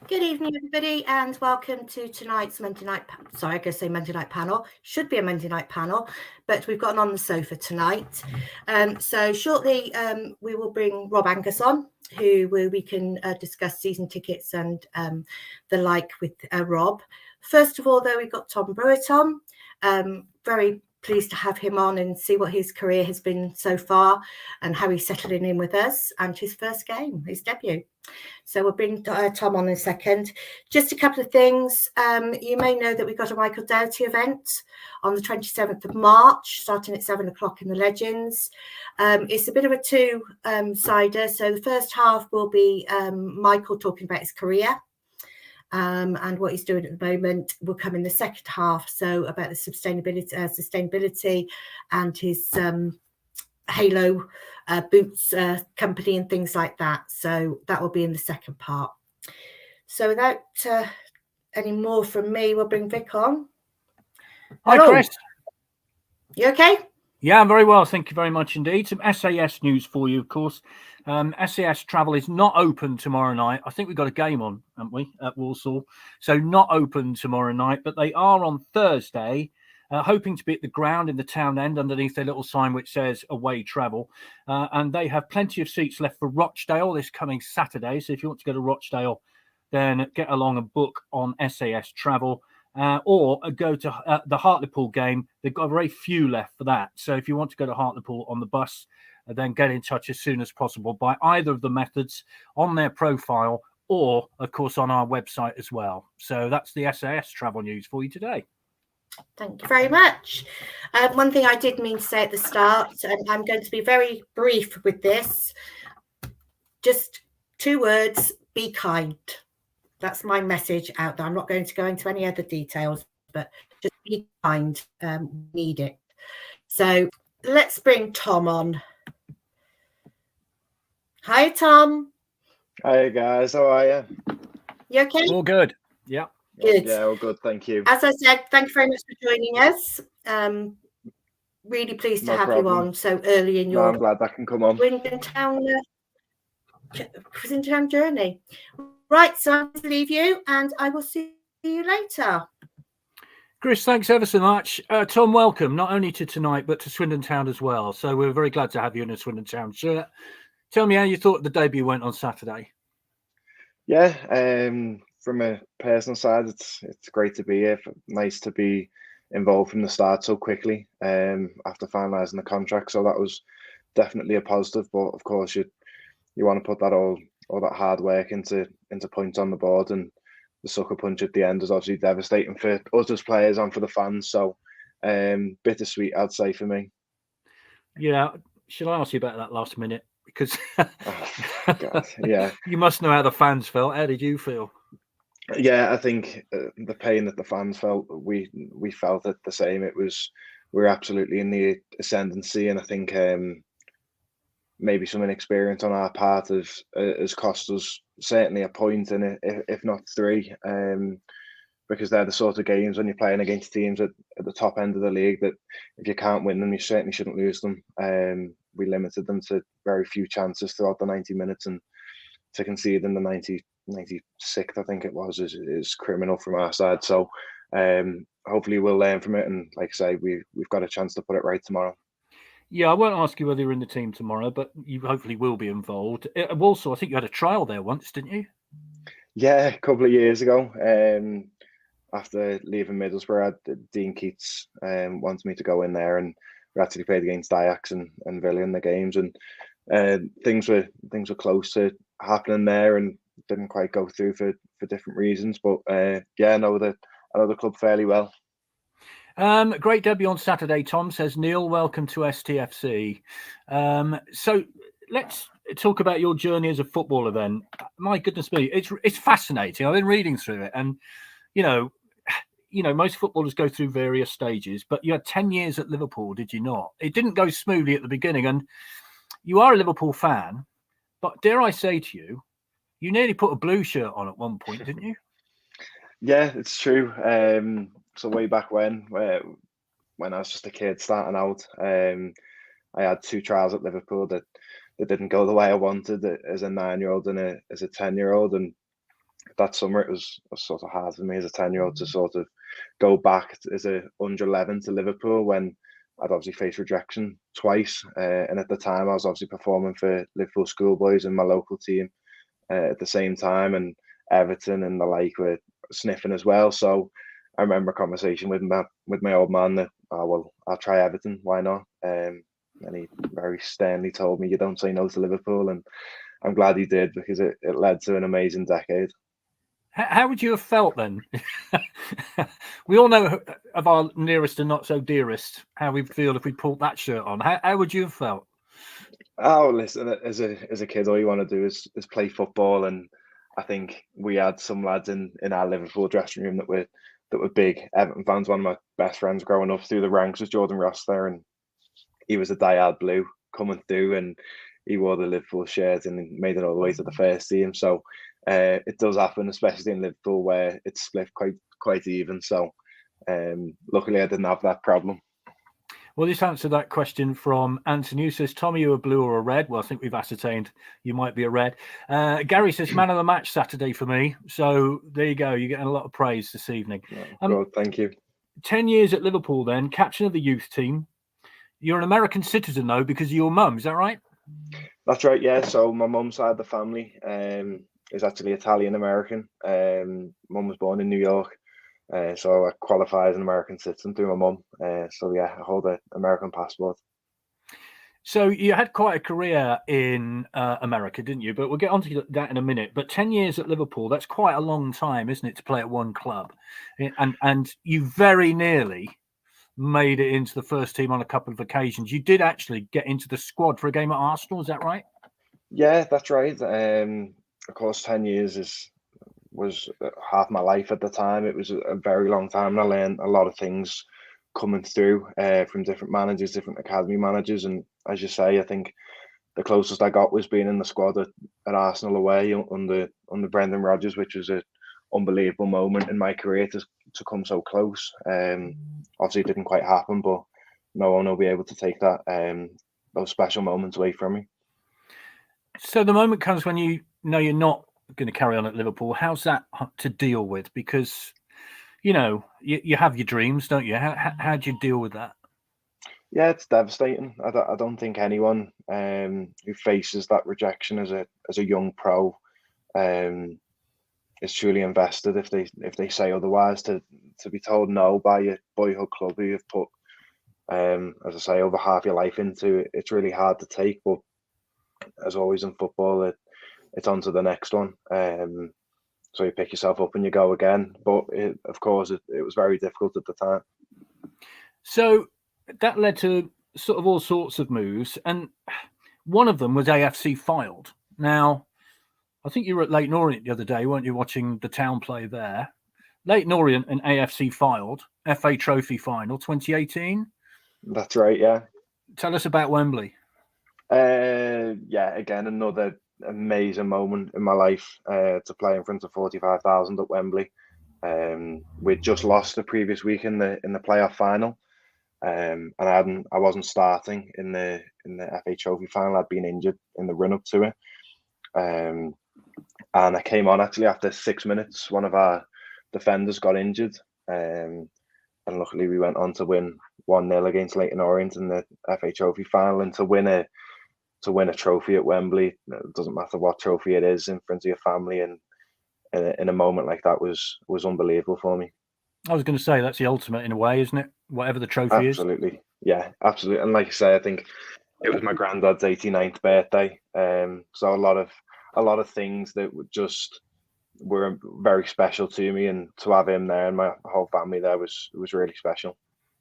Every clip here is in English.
Good evening, everybody, and welcome to tonight's Monday night. Sorry, I guess say Monday night panel. Should be a Monday night panel, but we've got an on the sofa tonight. So shortly, we will bring Rob Angus on, where we can discuss season tickets and the like with Rob. First of all, though, we've got Tom Broughton. Very pleased to have him on and see what his career has been so far and how he's settling in with us and his first game, his debut. So we'll bring Tom on in a second. Just a couple of things. You may know that we've got a Michael Doughty event on the 27th of March, starting at 7 o'clock in the Legends. It's a bit of a two-sider. So the first half will be Michael talking about his career and what he's doing at the moment. Will come in the second half, so about the sustainability and his Halo boots company and things like that. So that will be in the second part. So without any more from me, we'll bring Vic on. Hi, Hello. Chris. You okay? Yeah, I'm very well. Thank you very much indeed. Some SAS news for you, of course. SAS travel is not open tomorrow night. I think we've got a game on, haven't we, at Walsall? So not open tomorrow night, but they are on Thursday. Hoping to be at the ground in the town end underneath their little sign which says away travel. And they have plenty of seats left for Rochdale this coming Saturday. So if you want to go to Rochdale, then get along and book on SAS travel. Or go to the Hartlepool game. They've got very few left for that. So if you want to go to Hartlepool on the bus, then get in touch as soon as possible by either of the methods on their profile or, of course, on our website as well. So that's the SAS travel news for you today. Thank you very much. One thing I did mean to say at the start, and I'm going to be very brief with this, just 2 words, be kind. That's my message out there. I'm not going to go into any other details, but just be kind. Need it. So let's bring Tom on. Hi, Tom. Hi, guys. How are you? You okay? All good. Yeah. Good. Yeah, all good. Thank you. As I said, thank you very much for joining us. Really pleased to have you on so early in your I'm glad I can come on. Swindon Town journey. Right, so I'm going to leave you and I will see you later. Chris, thanks ever so much. Tom, welcome, not only to tonight, but to Swindon Town as well. So we're very glad to have you in a Swindon Town shirt. Tell me how you thought the debut went on Saturday. Yeah, from a personal side, it's great to be here. Nice to be involved from the start so quickly after finalising the contract. So that was definitely a positive. But of course, you want to put that all that hard work into points on the board, and the sucker punch at the end is obviously devastating for us as players and for the fans. So bittersweet, I'd say, for me. Yeah, should I ask you about that last minute? Because God, yeah, you must know how the fans felt. How did you feel? Yeah, I think the pain that the fans felt, we felt it the same. We're absolutely in the ascendancy, and I think maybe some inexperience on our part has cost us certainly a point, and if not 3, because they're the sort of games when you're playing against teams at the top end of the league that if you can't win them, you certainly shouldn't lose them. We limited them to very few chances throughout the 90 minutes, and to concede in the 96th, I think it was, is criminal from our side. So hopefully we'll learn from it, and like I say, we've got a chance to put it right tomorrow. Yeah, I won't ask you whether you're in the team tomorrow, but you hopefully will be involved. Also, I think you had a trial there once, didn't you? Yeah, a couple of years ago. After leaving Middlesbrough, Dean Keats wanted me to go in there, and we actually played against Ajax and Villa in the games, and things were close to happening there and didn't quite go through for different reasons. But yeah, I know the club fairly well. Great debut on Saturday, Tom, says Neil. Welcome to STFC. So let's talk about your journey as a footballer then. My goodness me, it's fascinating. I've been reading through it, and you know, most footballers go through various stages, but you had 10 years at Liverpool, did you not? It didn't go smoothly at the beginning, and you are a Liverpool fan, but dare I say to you, you nearly put a blue shirt on at one point, didn't you? Yeah, it's true. So way back when I was just a kid starting out, I had 2 trials at Liverpool that didn't go the way I wanted as a 9-year-old and as a 10-year-old, and that summer it was sort of hard for me as a 10-year-old to sort of go back as a under 11 to Liverpool when I'd obviously faced rejection twice, and at the time I was obviously performing for Liverpool schoolboys in my local team at the same time, and Everton and the like were sniffing as well. So I remember a conversation with my old man that, oh, well, I'll try Everton, why not? And he very sternly told me, you don't say no to Liverpool, and I'm glad he did, because it led to an amazing decade. How would you have felt then? We all know of our nearest and not so dearest, how we feel if we pulled that shirt on. How would you have felt? Oh, listen, as a kid, all you want to do is play football, and I think we had some lads in our Liverpool dressing room that were big Everton fans. One of my best friends growing up through the ranks was Jordan Ross there, and he was a diehard Blue coming through, and he wore the Liverpool shirt and made it all the way to the first team. So it does happen, especially in Liverpool, where it's split quite even. So luckily, I didn't have that problem. Well, this answered that question from Anthony, who says, Tom, are you a blue or a red? Well, I think we've ascertained you might be a red. Gary says, man of the match Saturday for me. So there you go. You're getting a lot of praise this evening. Good, thank you. 10 years at Liverpool then, captain of the youth team. You're an American citizen, though, because of your mum. Is that right? That's right, yeah. So my mum's side of the family is actually Italian-American. Mum was born in New York. So I qualify as an American citizen through my mum. So yeah, I hold an American passport. So you had quite a career in America, didn't you? But we'll get onto that in a minute. But 10 years at Liverpool, that's quite a long time, isn't it, to play at one club? And you very nearly made it into the first team on a couple of occasions. You did actually get into the squad for a game at Arsenal, is that right? Yeah, that's right. Of course, 10 years was half my life at the time. It was a very long time, and I learned a lot of things coming through from different managers, different academy managers. And as you say, I think the closest I got was being in the squad at Arsenal away under Brendan Rodgers, which was an unbelievable moment in my career to come so close. Obviously, it didn't quite happen, but no one will be able to take that those special moments away from me. So the moment comes when you know you're not going to carry on at Liverpool. How's that to deal with? Because, you know, you have your dreams, don't you? How do you deal with that? Yeah, it's devastating. I don't think anyone who faces that rejection as a young pro is truly invested if they say otherwise. To be told no by your boyhood club who you've put, as I say, over half your life into, it's really hard to take. But as always in football, it's on to the next one. So you pick yourself up and you go again. But of course, it was very difficult at the time. So that led to sort of all sorts of moves, and one of them was AFC Fylde. Now, I think you were at Leyton Orient the other day, weren't you, watching the Town play there? Leyton Orient and AFC Fylde, FA Trophy Final 2018. That's right, yeah. Tell us about Wembley. Yeah, again, another amazing moment in my life to play in front of 45,000 at Wembley. We'd just lost the previous week in the playoff final. And I wasn't starting in the FA Trophy final. I'd been injured in the run up to it, and I came on actually after 6 minutes. One of our defenders got injured, and luckily we went on to win 1-0 against Leyton Orient in the FA Trophy final. And to win a trophy at Wembley, it doesn't matter what trophy it is, in front of your family, and in a moment like that was unbelievable for me. I was going to say that's the ultimate in a way, isn't it? Whatever the trophy is. Absolutely. Yeah, absolutely. And like you say, I think it was my granddad's 89th birthday. So a lot of things that were very special to me, and to have him there and my whole family there was really special.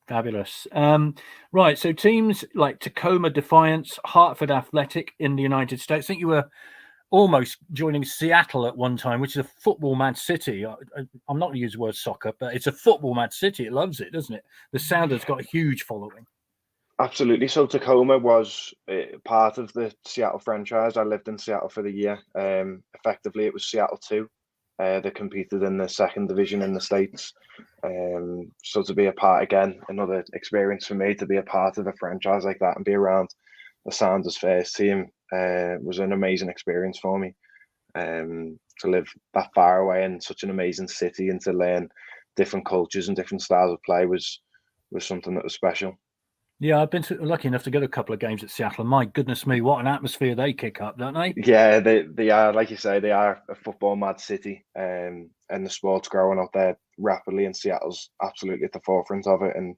Fabulous. Right. So teams like Tacoma Defiance, Hartford Athletic in the United States. I think you were almost joining Seattle at one time, which is a football mad city. I'm not going to use the word soccer, but it's a football mad city. It loves it, doesn't it? The Sounders got a huge following. Absolutely. So Tacoma was part of the Seattle franchise. I lived in Seattle for the year. Effectively, it was Seattle 2 that competed in the second division in the States. So to be a part, again, another experience for me to be a part of a franchise like that and be around the Sounders first team was an amazing experience for me. to live that far away in such an amazing city and to learn different cultures and different styles of play was something that was special. Yeah, I've been lucky enough to go to a couple of games at Seattle. My goodness me, what an atmosphere they kick up, don't they? Yeah, they are, like you say, they are a football mad city, and the sport's growing out there rapidly, and Seattle's absolutely at the forefront of it, and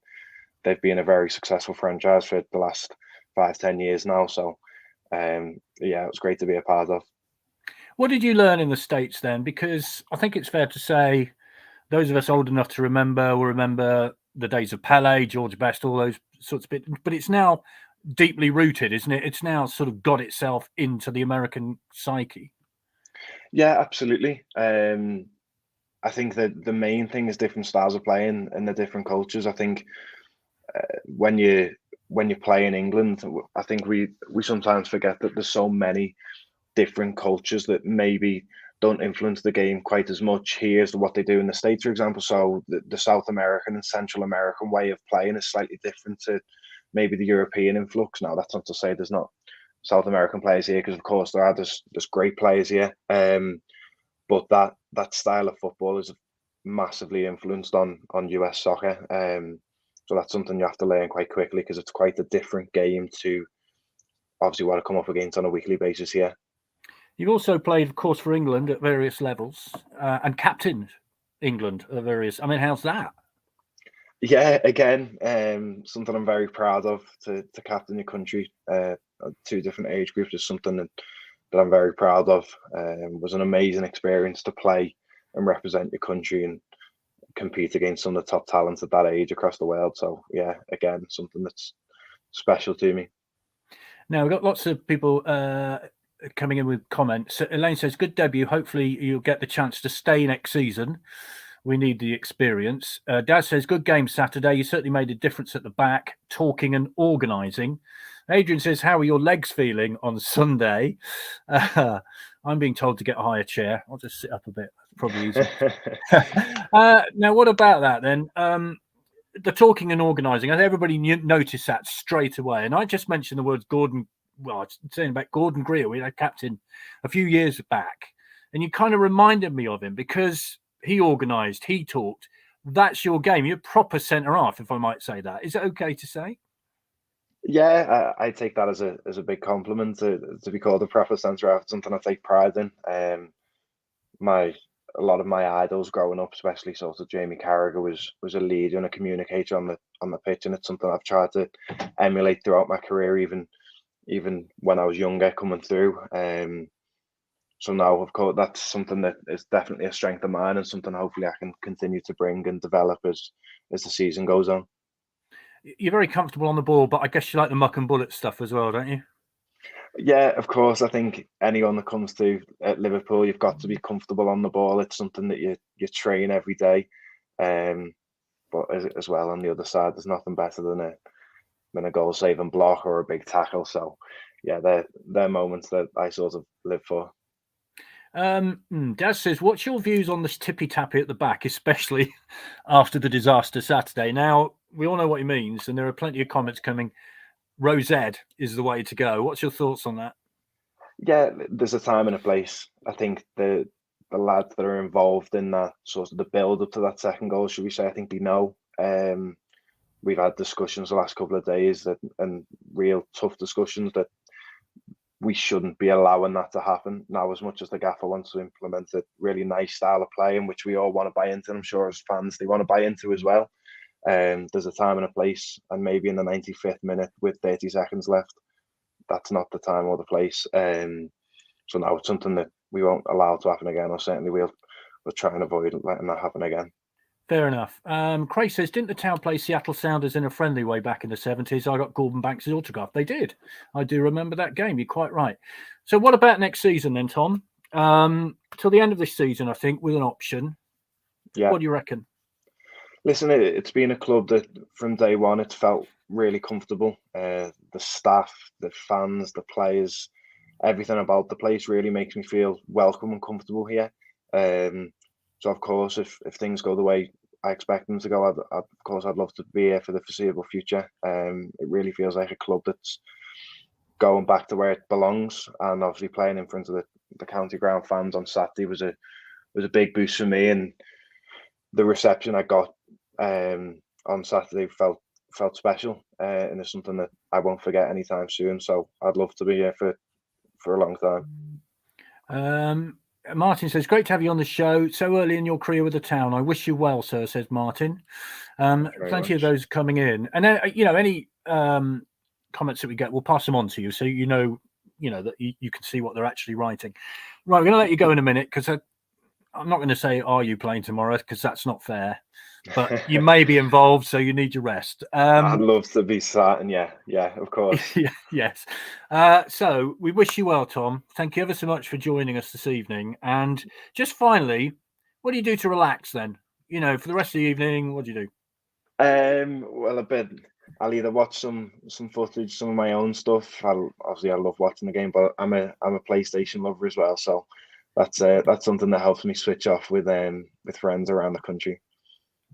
they've been a very successful franchise for the last 5-10 years now. So, yeah, it was great to be a part of. What did you learn in the States then? Because I think it's fair to say those of us old enough to remember will remember the days of Pele, George Best, all those sorts of bits. But it's now deeply rooted, isn't it? It's now sort of got itself into the American psyche. Yeah, absolutely. I think that the main thing is different styles of playing and the different cultures. I think when you play in England, I think we sometimes forget that there's so many different cultures that maybe don't influence the game quite as much here as what they do in the States, for example. So the South American and Central American way of playing is slightly different to maybe the European influx. Now, that's not to say there's not South American players here, because of course there are. There's great players here, but that style of football is massively influenced on US soccer. So that's something you have to learn quite quickly, because it's quite a different game to obviously what I come up against on a weekly basis here. You've also played, of course, for England at various levels and captained England at various. I mean, how's that? Yeah, again, something I'm very proud of, to captain your country. 2 different age groups is something that I'm very proud of. It was an amazing experience to play and represent your country and compete against some of the top talents at that age across the world. So yeah, again, something that's special to me. Now, we've got lots of people coming in with comments. Elaine says, good debut. Hopefully you'll get the chance to stay next season. We need the experience. Daz says, good game Saturday. You certainly made a difference at the back, talking and organising. Adrian says, how are your legs feeling on Sunday? I'm being told to get a higher chair. I'll just sit up a bit. That's probably easy. Now, what about that then? The talking and organising, I think everybody noticed that straight away. And I just mentioned the words Gordon. Well, I was saying about Gordon Greer, we had captain a few years back, and you kind of reminded me of him because he organised, he talked. That's your game. You're a proper centre half, if I might say that. Is it okay to say? Yeah, I take that as a big compliment to be called a proper centre half. It's something I take pride in. A lot of my idols growing up, especially sort of Jamie Carragher, was a leader and a communicator on the pitch, and it's something I've tried to emulate throughout my career, even when I was younger coming through. So now, of course, that's something that is definitely a strength of mine, and something hopefully I can continue to bring and develop as the season goes on. You're very comfortable on the ball, but I guess you like the muck and bullet stuff as well, don't you? Yeah, of course. I think anyone that comes to at Liverpool, you've got to be comfortable on the ball. It's something that you train every day. But as well, on the other side, there's nothing better than a goal saving block or a big tackle. So yeah, they're moments that I sort of live for. Daz says, what's your views on this tippy-tappy at the back, especially after the disaster Saturday? Now, we all know what he means, and there are plenty of comments coming. Rosette is the way to go. What's your thoughts on that? Yeah, there's a time and a place. I think the lads that are involved in that sort of the build up to that second goal, should we say, I think they know. We've had discussions the last couple of days and real tough discussions that we shouldn't be allowing that to happen. Now, as much as the gaffer wants to implement a really nice style of play in which we all want to buy into, and I'm sure as fans they want to buy into as well. There's a time and a place, and maybe in the 95th minute with 30 seconds left, that's not the time or the place. So now it's something that we won't allow to happen again, or certainly we'll try and avoid letting that happen again. Fair enough. Craig says, didn't the town play Seattle Sounders in a friendly way back in the 70s? I got Gordon Banks' autograph. They did. I do remember that game. You're quite right. So what about next season then, Tom? Till the end of this season, I think, with an option. Yeah. What do you reckon? Listen, it's been a club that from day one, it's felt really comfortable. The staff, the fans, the players, everything about the place really makes me feel welcome and comfortable here. So of course, if things go the way I expect them to go, I'd love to be here for the foreseeable future. It really feels like a club that's going back to where it belongs, and obviously playing in front of the county ground fans on Saturday was a big boost for me, and the reception I got on Saturday felt special, and it's something that I won't forget anytime soon. So I'd love to be here for a long time. Martin says, great to have you on the show so early in your career with the town. I wish you well, sir, says Martin. Plenty of those coming in. And then, any comments that we get, we'll pass them on to you. So, that you can see what they're actually writing. Right, we're going to let you go in a minute because I'm not going to say, are you playing tomorrow? Because that's not fair. But you may be involved, so you need your rest. I'd love to be starting. Yeah, of course. Yes. So we wish you well, Tom. Thank you ever so much for joining us this evening. And just finally, what do you do to relax then? For the rest of the evening, what do you do? Well, I'll either watch some footage, some of my own stuff. I love watching the game, but I'm a PlayStation lover as well. So that's something that helps me switch off with friends around the country.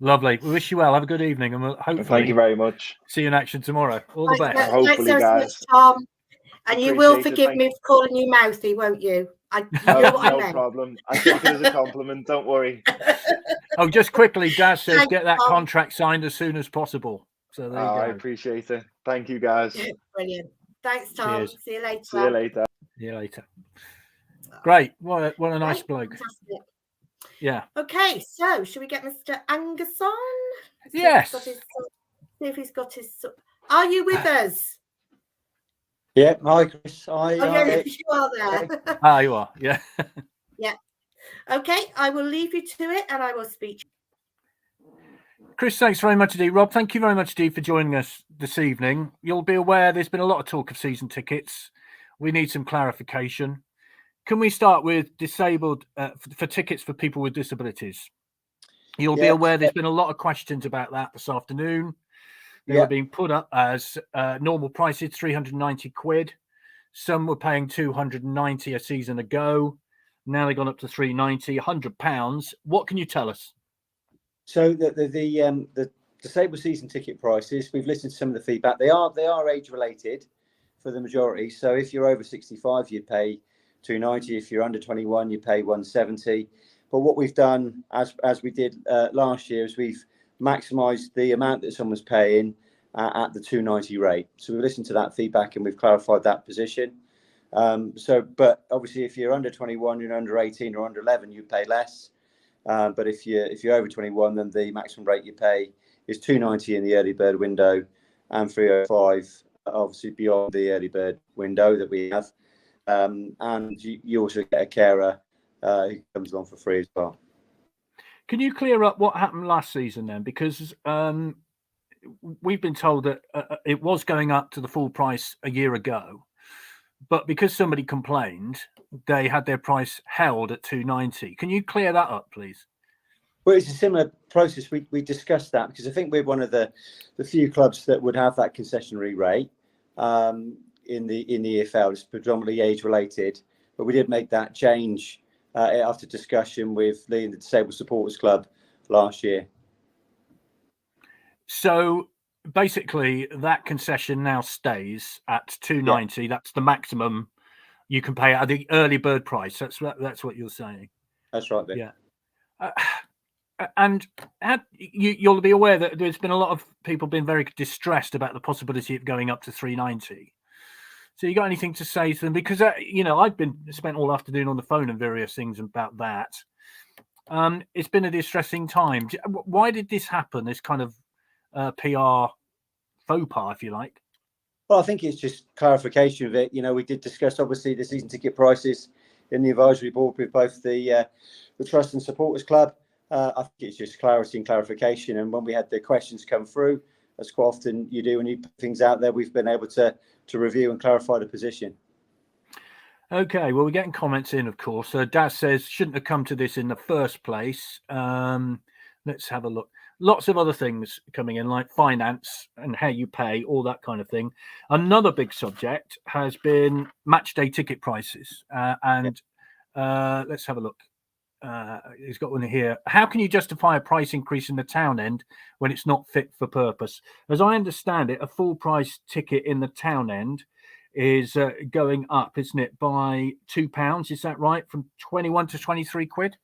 Lovely. We wish you well. Have a good evening, and we'll hopefully thank you very much. See you in action tomorrow. All the best. Hopefully, guys. Tom. And you will forgive me for calling you mouthy, won't you? No problem. I take it as a compliment. Don't worry. Oh, just quickly, Daz says get that contract signed as soon as possible. So there you go. I appreciate it. Thank you, guys. Brilliant. Thanks, Tom. Cheers. See you later. See you later. See you later. Great. What a nice bloke. Fantastic. Yeah. Okay, so should we get Mr. Angus on? Yes. See if he's got his. Are you with us? Yeah, hi, Chris. You are there. You are. Yeah. Yeah. Okay, I will leave you to it, and I will speak. Chris, thanks very much indeed. Rob, thank you very much indeed for joining us this evening. You'll be aware there's been a lot of talk of season tickets. We need some clarification. Can we start with disabled for tickets for people with disabilities? You'll be aware there's been a lot of questions about that this afternoon. They were being put up as normal prices, 390 quid. Some were paying 290 a season ago. Now they've gone up to 390, £100. What can you tell us? So the disabled season ticket prices, we've listened to some of the feedback. They are age related for the majority. So if you're over 65, you pay 290. If you're under 21, you pay 170. But what we've done, as we did last year, is we've maximised the amount that someone's paying at the 290 rate. So we've listened to that feedback and we've clarified that position. But obviously, if you're under 21, you're under 18 or under 11, you pay less. But if you're over 21, then the maximum rate you pay is 290 in the early bird window and 305 obviously beyond the early bird window that we have. And you also get a carer who comes along for free as well. Can you clear up what happened last season then? Because we've been told that it was going up to the full price a year ago, but because somebody complained, they had their price held at 290. Can you clear that up, please? Well, it's a similar process. We discussed that because I think we're one of the few clubs that would have that concessionary rate in the EFL. It's predominantly age related, but we did make that change after discussion with Lee and the Disabled Supporters Club last year. So basically, that concession now stays at 290. Yeah. That's the maximum you can pay at the early bird price. That's what you're saying. That's right, Ben. Yeah. And you'll be aware that there's been a lot of people been very distressed about the possibility of going up to 390. So you got anything to say to them? Because, I've been spent all afternoon on the phone and various things about that. It's been a distressing time. Why did this happen, this kind of PR faux pas, if you like? Well, I think it's just clarification of it. We did discuss, obviously, the season ticket prices in the advisory board with both the Trust and Supporters Club. I think it's just clarity and clarification. And when we had the questions come through, as quite often you do when you put things out there, we've been able to review and clarify the position. Okay, well, we're getting comments in, of course. Daz says, shouldn't have come to this in the first place. Let's have a look. Lots of other things coming in, like finance and how you pay, all that kind of thing. Another big subject has been match day ticket prices. Let's have a look. He's got one here. How can you justify a price increase in the town end when it's not fit for purpose? As I understand it, a full price ticket in the town end is going up, isn't it, by £2? Is that right? From 21 to 23 quid?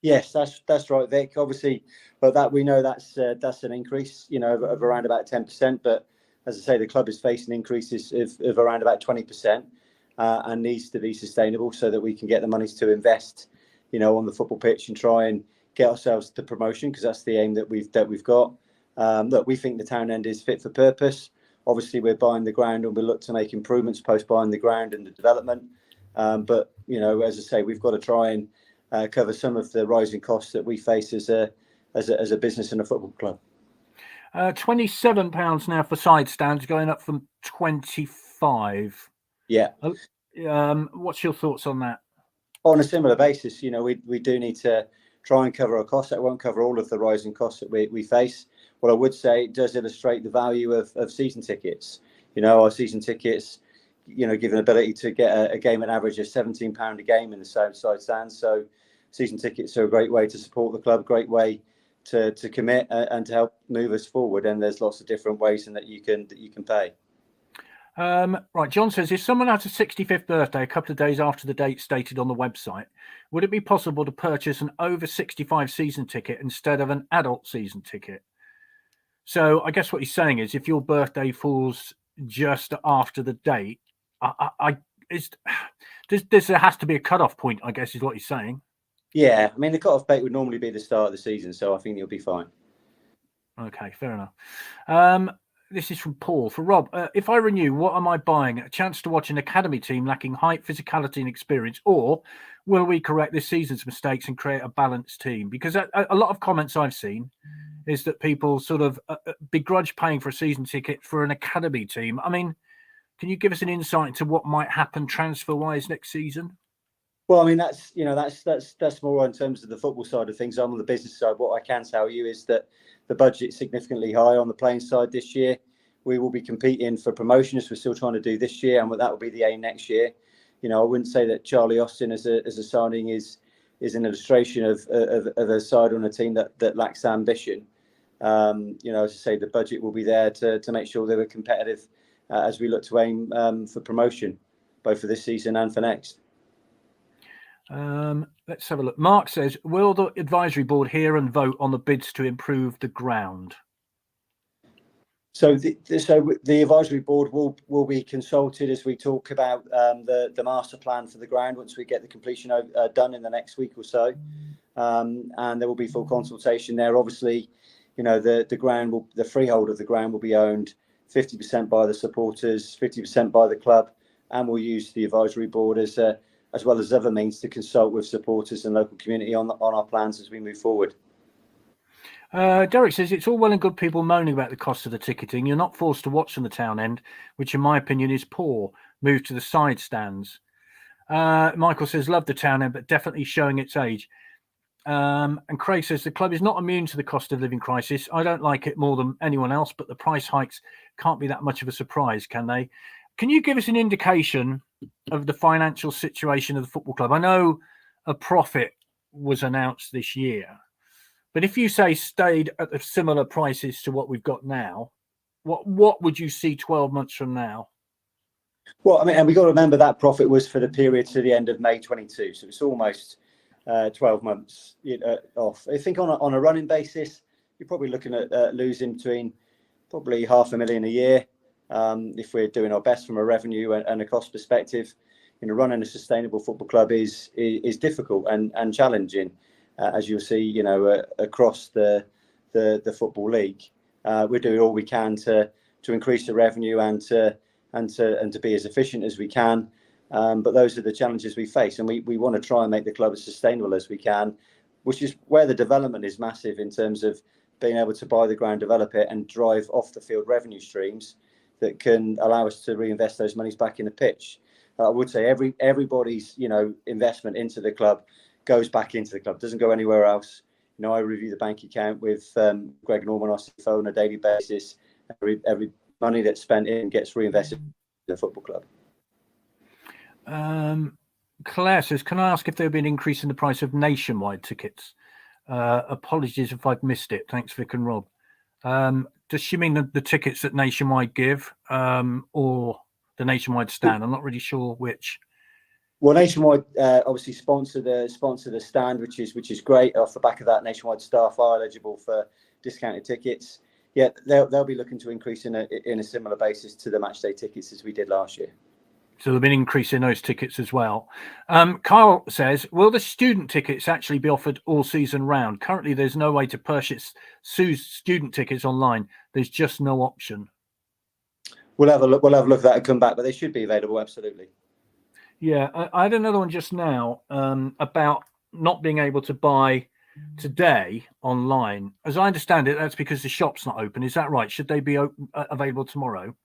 Yes, that's right, Vic. Obviously, but that we know that's an increase, of around about 10%. But as I say, the club is facing increases of around about 20%, and needs to be sustainable so that we can get the monies to invest, on the football pitch and try and get ourselves to promotion, because that's the aim that we've got. Look, we think the town end is fit for purpose. Obviously, we're buying the ground and we'll look to make improvements post buying the ground and the development. But as I say, we've got to try and cover some of the rising costs that we face as a business and a football club. £27 now for side stands, going up from 25. Yeah. What's your thoughts on that? On a similar basis, we do need to try and cover our costs. That won't cover all of the rising costs that we face. What I would say, it does illustrate the value of season tickets. Our season tickets, give an ability to get a game at average of £17 a game in the side stands. So season tickets are a great way to support the club, great way to commit and to help move us forward. And there's lots of different ways in that you can pay. Right, John says, if someone has a 65th birthday a couple of days after the date stated on the website, would it be possible to purchase an over 65 season ticket instead of an adult season ticket? So I guess what he's saying is, if your birthday falls just after the date, there has to be a cutoff point, I guess, is what he's saying. Yeah, I mean, the cutoff date would normally be the start of the season, so I think you'll be fine. Okay, fair enough. This is from Paul. For Rob, if I renew, what am I buying? A chance to watch an academy team lacking height, physicality and experience? Or will we correct this season's mistakes and create a balanced team? Because a lot of comments I've seen is that people sort of begrudge paying for a season ticket for an academy team. I mean, can you give us an insight into what might happen transfer-wise next season? Well, I mean, that's more in terms of the football side of things. I'm on the business side. What I can tell you is that the budget's significantly high on the playing side this year. We will be competing for promotion, as we're still trying to do this year, and that will be the aim next year. I wouldn't say that Charlie Austin as a signing is an illustration of a side on a team that lacks ambition. As I say, the budget will be there to make sure they were competitive as we look to aim for promotion, both for this season and for next. Let's have a look. Mark says, will the advisory board hear and vote on the bids to improve the ground? So the advisory board will be consulted as we talk about the master plan for the ground once we get the completion done in the next week or so, and there will be full consultation there. Obviously, the ground the freehold of the ground will be owned 50% by the supporters, 50% by the club, and we'll use the advisory board as well as other means to consult with supporters and local community on our plans as we move forward. Derek says, it's all well and good people moaning about the cost of the ticketing. You're not forced to watch from the town end, which in my opinion is poor. Move to the side stands. Michael says, love the town end, but definitely showing its age. And Craig says, the club is not immune to the cost of living crisis. I don't like it more than anyone else, but the price hikes can't be that much of a surprise, can they? Can you give us an indication of the financial situation of the football club? I know a profit was announced this year, but if you say stayed at the similar prices to what we've got now, what would you see 12 months from now? Well, I mean, and we've got to remember that profit was for the period to the end of May 22, so it's almost 12 months off. I think on a running basis, you're probably looking at losing between probably £500,000 a year. If we're doing our best from a revenue and a cost perspective, running a sustainable football club is difficult and challenging, as you'll see, across the football league. We're doing all we can to increase the revenue and to be as efficient as we can. But those are the challenges we face, and we want to try and make the club as sustainable as we can, which is where the development is massive in terms of being able to buy the ground, develop it, and drive off the field revenue streams that can allow us to reinvest those monies back in the pitch. I would say everybody's investment into the club goes back into the club, doesn't go anywhere else. I review the bank account with Greg Norman, our CFO, on a daily basis. Every money that's spent in gets reinvested in the football club. Claire says, can I ask if there will be an increase in the price of nationwide tickets? Apologies if I've missed it. Thanks, Vic and Rob. Does she mean the tickets that Nationwide give, or the Nationwide stand. I'm not really sure which. Well, Nationwide obviously sponsor the stand, which is great. Off the back of that, Nationwide staff are eligible for discounted tickets. Yeah, they'll be looking to increase in a similar basis to the matchday tickets as we did last year. So there'll be an increase in those tickets as well. Kyle says, will the student tickets actually be offered all season round? Currently, there's no way to purchase student tickets online. There's just no option. We'll have a look at that and come back, but they should be available, absolutely. Yeah, I had another one just now about not being able to buy today online. As I understand it, that's because the shop's not open. Is that right? Should they be available tomorrow?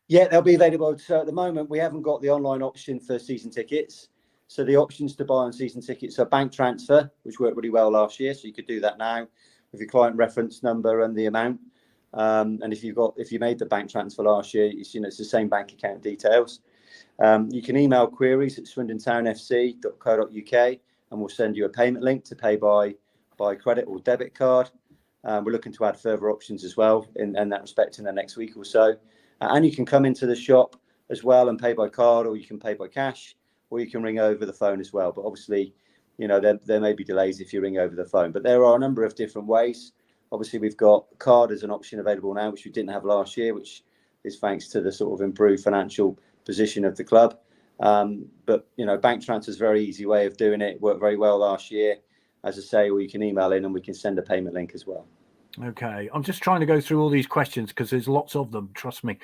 Yeah, they'll be available. So at the moment, we haven't got the online option for season tickets. So the options to buy on season tickets are bank transfer, which worked really well last year. So you could do that now with your client reference number and the amount. And if you made the bank transfer last year, it's the same bank account details. You can email queries at swindontownfc.co.uk and we'll send you a payment link to pay by credit or debit card. We're looking to add further options as well in that respect in the next week or so. And you can come into the shop as well and pay by card, or you can pay by cash, or you can ring over the phone as well. But obviously, there may be delays if you ring over the phone. But there are a number of different ways. Obviously, we've got card as an option available now, which we didn't have last year, which is thanks to the sort of improved financial position of the club. But bank transfer is a very easy way of doing it. It worked very well last year, as I say, or you can email in and we can send a payment link as well. Okay, I'm just trying to go through all these questions because there's lots of them, trust me.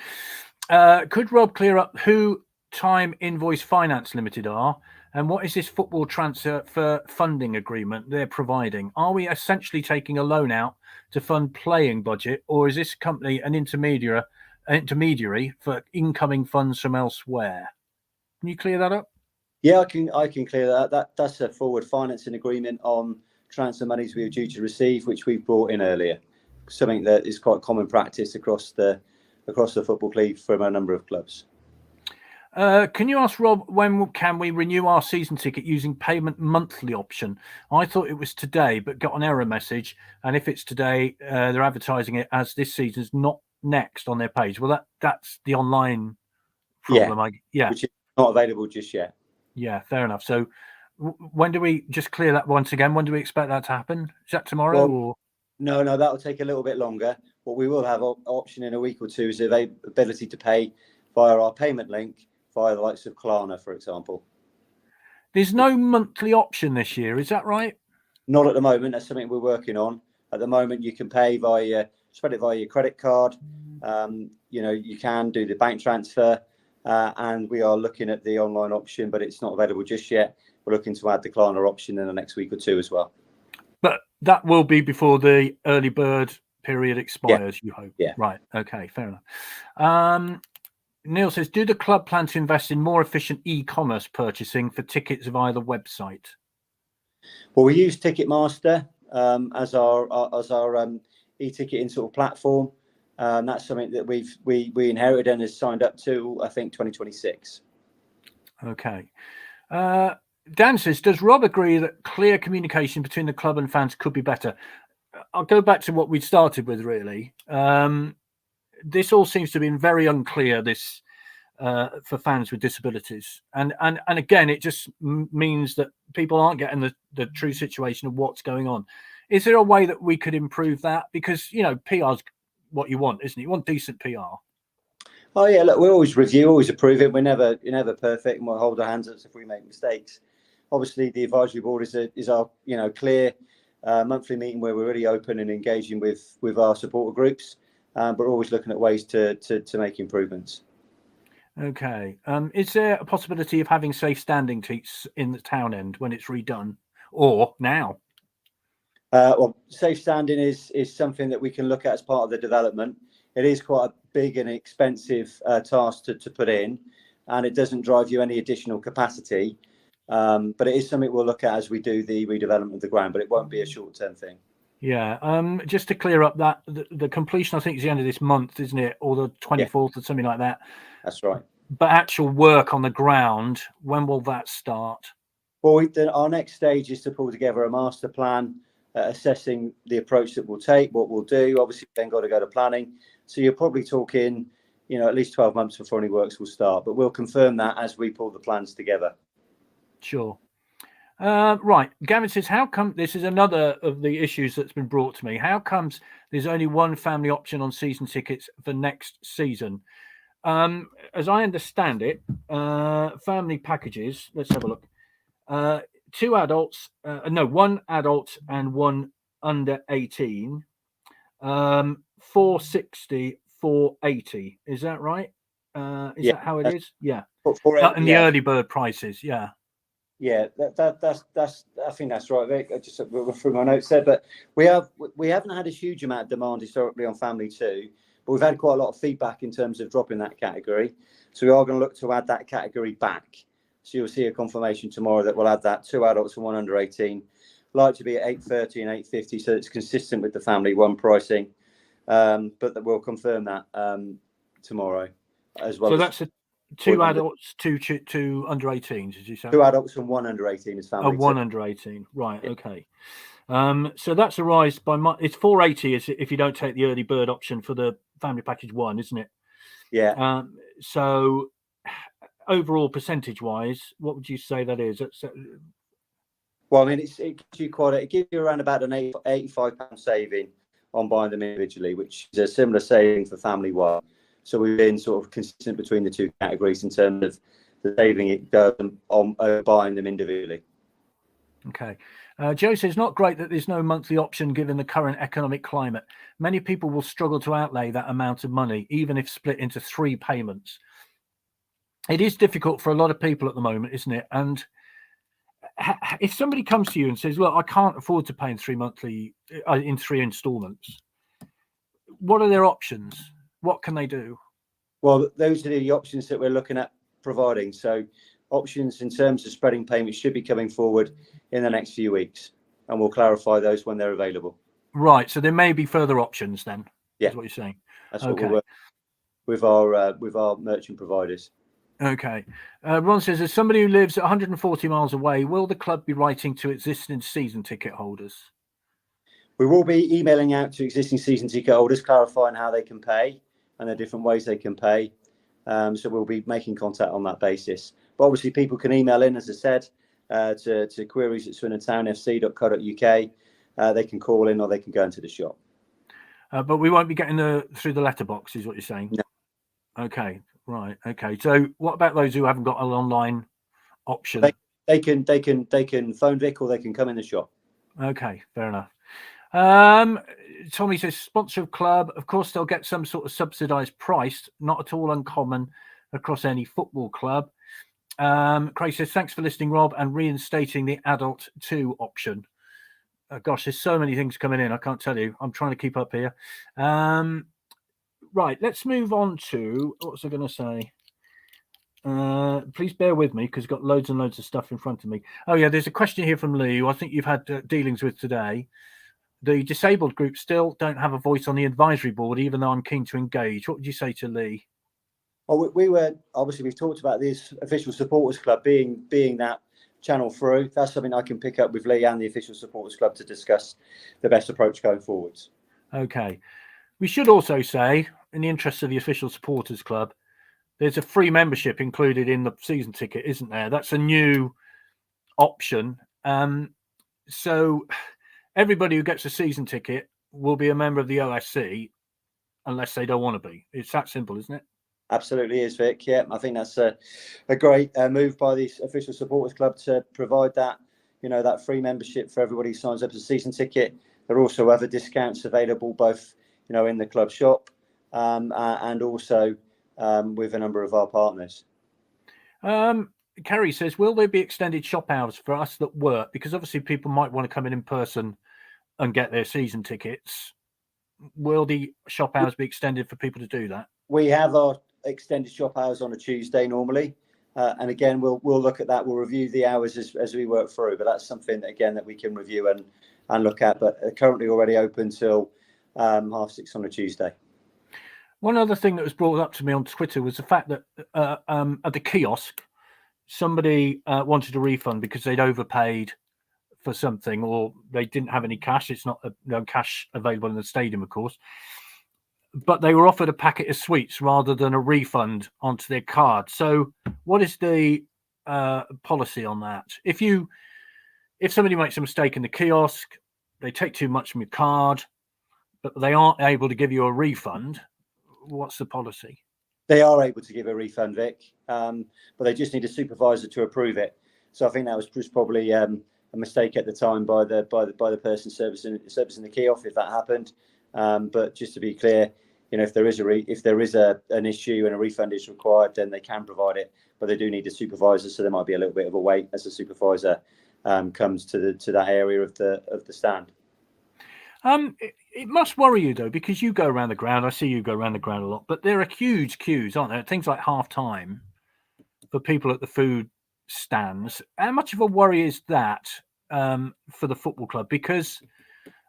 Could Rob clear up who Time Invoice Finance Limited are, and what is this football transfer funding agreement they're providing? Are we essentially taking a loan out to fund playing budget, or is this company an intermediary for incoming funds from elsewhere? Can you clear that up? Yeah, I can clear that. That's a forward financing agreement on transfer monies we are due to receive, which we brought in earlier. Something that is quite common practice across the football league from a number of clubs. Can you ask Rob when can we renew our season ticket using payment monthly option? I thought it was today, but got an error message. And if it's today, they're advertising it as this season's not next on their page. Well, that's the online problem. Yeah, which is not available just yet. Yeah, fair enough. So when do we just clear that once again? When do we expect that to happen? Is that tomorrow? Or No, that'll take a little bit longer. What we will have option in a week or two is the ability to pay via our payment link via the likes of Klarna, for example. There's no monthly option this year, is that right? Not at the moment. That's something we're working on. At the moment, you can pay spread it via your credit card. You can do the bank transfer, and we are looking at the online option, but it's not available just yet. We're looking to add the Klarna option in the next week or two as well. But that will be before the early bird period expires, you hope? Yeah. Right. Okay, fair enough. Neil says, do the club plan to invest in more efficient e-commerce purchasing for tickets via the website? Well, we use Ticketmaster as our e-ticketing sort of platform. That's something that we inherited and has signed up to, I think, 2026. Okay. Dan says, does Rob agree that clear communication between the club and fans could be better? I'll go back to what we started with, really. This all seems to have been very unclear, this for fans with disabilities. And again, it just means that people aren't getting the true situation of what's going on. Is there a way that we could improve that? Because, PR's what you want, isn't it? You want decent PR. Oh, yeah, look, we always review, always approve it. You're never perfect, and we'll hold our hands up if we make mistakes. Obviously, the advisory board is our clear monthly meeting where we're really open and engaging with our supporter groups, but we're always looking at ways to make improvements. Okay. Is there a possibility of having safe standing seats in the town end when it's redone, or now? Well, safe standing is something that we can look at as part of the development. It is quite a big and expensive task to put in, and it doesn't drive you any additional capacity. But it is something we'll look at as we do the redevelopment of the ground, but it won't be a short-term thing. Yeah. Just to clear up that the completion, I think, is the end of this month, isn't it? Or the 24th or something like that. That's right. But actual work on the ground, when will that start? Well, our next stage is to pull together a master plan, assessing the approach that we'll take, what we'll do. Obviously, then got to go to planning. So you're probably talking, at least 12 months before any works will start. But we'll confirm that as we pull the plans together. Sure. Right. Gavin says, how come, this is another of the issues that's been brought to me. How comes there's only one family option on season tickets for next season? As I understand it, family packages, let's have a look. Two adults, one adult and one under 18, 460, 480. Is that right? Is that how it is? Yeah. And the early bird prices. Yeah. Yeah, that's I think that's right, Vic. I just through my notes there, but we haven't had a huge amount of demand historically on Family 2, but we've had quite a lot of feedback in terms of dropping that category. So we are going to look to add that category back. So you'll see a confirmation tomorrow that we'll add that, 2 adults and 1 under 18, like to be at 830 and 850, so it's consistent with the Family 1 pricing. But that we'll confirm that tomorrow as well. So that's 2 adults, two under 18s, did you say? 2 adults and 1 under 18 is Family 1 2. under 18, right? Yeah. Okay. So that's a rise by it's 480 if you don't take the early bird option for the family package 1, isn't it? Yeah. So overall, percentage wise, what would you say that is? Well, I mean, it gives you around about an £85 saving on buying them individually, which is a similar saving for Family 1. So we've been sort of consistent between the 2 categories in terms of the saving it does on buying them individually. Okay. Joe says, not great that there's no monthly option given the current economic climate. Many people will struggle to outlay that amount of money, even if split into 3 payments. It is difficult for a lot of people at the moment, isn't it? And if somebody comes to you and says, look, I can't afford to pay in 3 installments, what are their options? What can they do? Well, those are the options that we're looking at providing. So options in terms of spreading payments should be coming forward in the next few weeks, and we'll clarify those when they're available. Right. So there may be further options then. Yeah. Is what you're saying. That's okay. What we're working with our merchant providers. Okay. Ron says, as somebody who lives 140 miles away, will the club be writing to existing season ticket holders? We will be emailing out to existing season ticket holders, clarifying how they can pay and the different ways they can pay. So we'll be making contact on that basis. But obviously, people can email in, as I said, to queries@swindontownfc.co.uk. They can call in or they can go into the shop. But we won't be getting through the letterbox, is what you're saying? No. Okay. Right. Okay. So what about those who haven't got an online option? They can phone Vic or they can come in the shop. Okay. Fair enough. Tommy says, sponsor of club. Of course, they'll get some sort of subsidised price, not at all uncommon across any football club. Craig says, thanks for listening, Rob, and reinstating the adult 2 option. Gosh, there's so many things coming in. I can't tell you. I'm trying to keep up here. Right, let's move on to, what was I going to say? Please bear with me because I've got loads and loads of stuff in front of me. Oh, yeah, there's a question here from Lee, who I think you've had dealings with today. The disabled group still don't have a voice on the advisory board, even though I'm keen to engage. What would you say to Lee? Well, we were, obviously, we've talked about this official supporters club being that channel through. That's something I can pick up with Lee and the official supporters club to discuss the best approach going forwards. Okay. We should also say, in the interest of the official supporters club, there's a free membership included in the season ticket, isn't there? That's a new option. So everybody who gets a season ticket will be a member of the OSC unless they don't want to be. It's that simple, isn't it? Absolutely is, Vic. Yeah, I think that's a great move by the official supporters club to provide that, that free membership for everybody who signs up as a season ticket. There are also other discounts available, both, in the club shop and also with a number of our partners. Kerry says, will there be extended shop hours for us that work? Because obviously people might want to come in person and get their season tickets. Will the shop hours be extended for people to do that? We have our extended shop hours on a Tuesday normally. And again, we'll look at that. We'll review the hours as we work through. But that's something, again, that we can review and look at. But currently already open till 6:30 on a Tuesday. One other thing that was brought up to me on Twitter was the fact that at the kiosk, somebody wanted a refund because they'd overpaid for something or they didn't have any cash. It's not no cash available in the stadium, of course. but they were offered a packet of sweets rather than a refund onto their card. So what is the policy on that? If somebody makes a mistake in the kiosk, they take too much from your card, but they aren't able to give you a refund, what's the policy? They are able to give a refund, Vic, but they just need a supervisor to approve it. So I think that was just probably a mistake at the time by the person servicing the kiosk, if that happened. But just to be clear, if there is an issue and a refund is required, then they can provide it. But they do need a supervisor, so there might be a little bit of a wait as the supervisor comes to that area of the stand. It must worry you though, because you go around the ground. I see you go around the ground a lot, but there are huge queues, aren't there? Things like half time for people at the food stands. How much of a worry is that for the football club? Because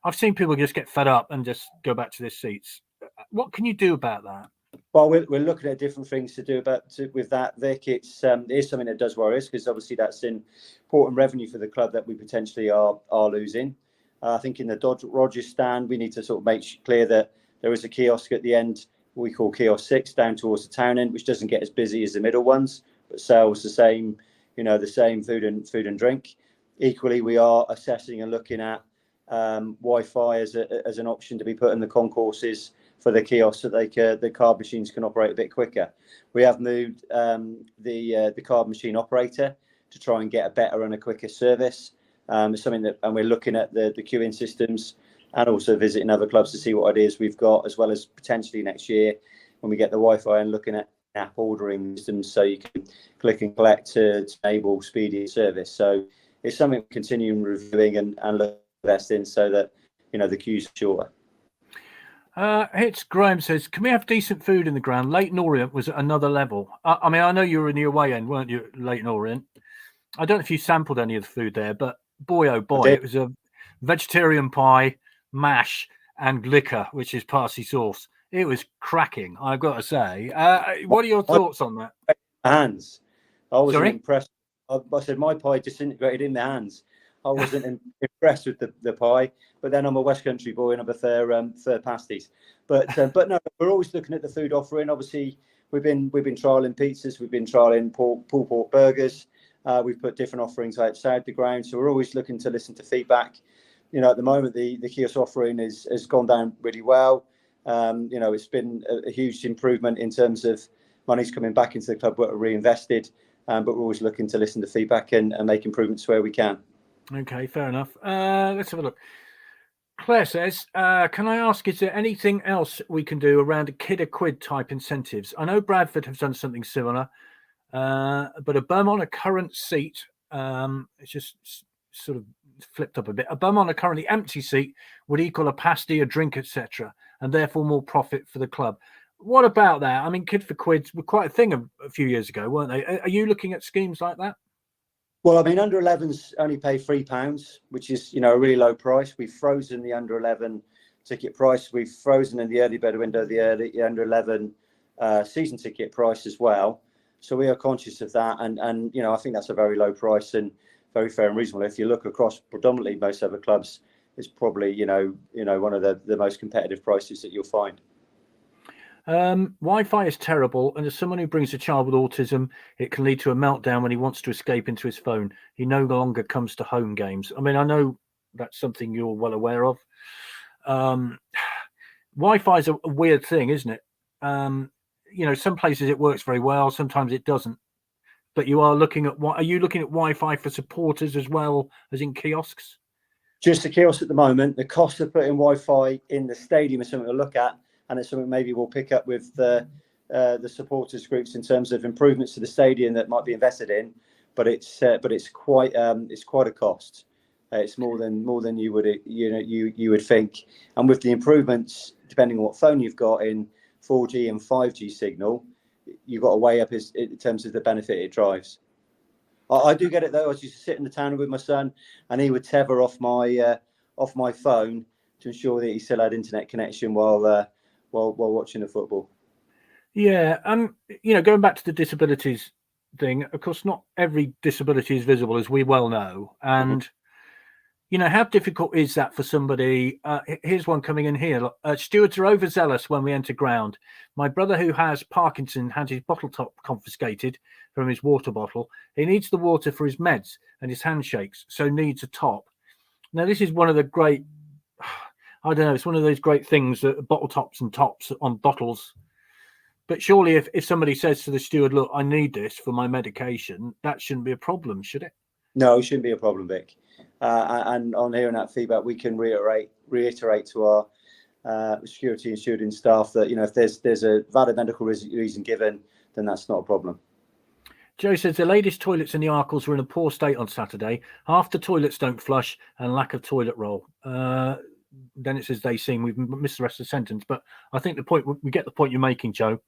I've seen people just get fed up and just go back to their seats. What can you do about that? Well, we're looking at different things to do with that, Vic. It is something that does worry us, because obviously that's important revenue for the club that we potentially are losing. I think in the Rogers stand, we need to sort of make clear that there is a kiosk at the end, what we call kiosk 6, down towards the town end, which doesn't get as busy as the middle ones, but sells the same food and drink. Equally, we are assessing and looking at Wi-Fi as an option to be put in the concourses for the kiosks, so the card machines can operate a bit quicker. We have moved the card machine operator to try and get a better and a quicker service. It's something and we're looking at the queuing systems and also visiting other clubs to see what ideas we've got, as well as potentially next year when we get the Wi-Fi and looking at app ordering systems, so you can click and collect to enable speedy service. So it's something we're continuing reviewing and invest in, so that the queues are shorter. Hits Graham says, can we have decent food in the ground? Leighton Orient was at another level. I mean, I know you were in the away end, weren't you, Leighton Orient? I don't know if you sampled any of the food there, but boy, oh boy, it was a vegetarian pie, mash, and liquor, which is parsley sauce. It was cracking, I've got to say. What are your thoughts on that? Hands. I wasn't Sorry? impressed. I said my pie disintegrated in the hands. I wasn't impressed with the pie, but then I'm a West Country boy and I prefer pasties. But no, we're always looking at the food offering. Obviously, we've been trialing pizzas, we've been trialing pulled pork burgers. We've put different offerings outside the ground, so we're always looking to listen to feedback. At the moment, the kiosk offering has gone down really well. It's been a huge improvement in terms of money's coming back into the club, what are reinvested. But we're always looking to listen to feedback and make improvements where we can. Okay, fair enough. Let's have a look. Claire says, can I ask, is there anything else we can do around a kid a quid type incentives? I know Bradford have done something similar, but a bum on a current seat, it's just sort of flipped up a bit. A bum on a currently empty seat would equal a pasty, a drink, etc., and therefore more profit for the club. What about that? I mean, kid for quids were quite a thing a few years ago, weren't they? Are you looking at schemes like that? Well, I mean, under 11s only pay £3, which is, a really low price. We've frozen the under 11 ticket price. We've frozen in the early bird window the under 11 season ticket price as well. So we are conscious of that, and I think that's a very low price and very fair and reasonable. If you look across predominantly most other clubs, it's probably one of the most competitive prices that you'll find. Wi-Fi is terrible, and as someone who brings a child with autism, it can lead to a meltdown when he wants to escape into his phone. He no longer comes to home games. I mean, I know that's something you're well aware of. Wi-Fi is a weird thing, isn't it? Some places it works very well, sometimes it doesn't. But you are looking at are you looking at Wi-Fi for supporters as well as in kiosks? Just the kiosks at the moment. The cost of putting Wi-Fi in the stadium is something to look at. And it's something maybe we'll pick up with the supporters groups in terms of improvements to the stadium that might be invested in, but it's quite a cost. It's more than you would think. And with the improvements, depending on what phone you've got in 4G and 5G signal, you've got to weigh up in terms of the benefit it drives. I do get it though. I used to sit in the town with my son, and he would tether off my phone to ensure that he still had internet connection while watching the football. Yeah, going back to the disabilities thing, of course, not every disability is visible, as we well know. And, You know, how difficult is that for somebody? Here's one coming in here. Stewards are overzealous when we enter ground. My brother, who has Parkinson, had his bottle top confiscated from his water bottle. He needs the water for his meds and his handshakes, so needs a top. Now, this is one of the great, I don't know, it's one of those great things, that bottle tops and tops on bottles. But surely if somebody says to the steward, look, I need this for my medication, that shouldn't be a problem, should it? No, it shouldn't be a problem, Vic. And on hearing that feedback, we can reiterate to our security and stewarding staff that, you know, if there's a valid medical reason given, then that's not a problem. Joe says the ladies' toilets in the Arkles were in a poor state on Saturday. Half the toilets don't flush and lack of toilet roll. Then it says they seem, we've missed the rest of the sentence, but I think we get the point you're making, Joe.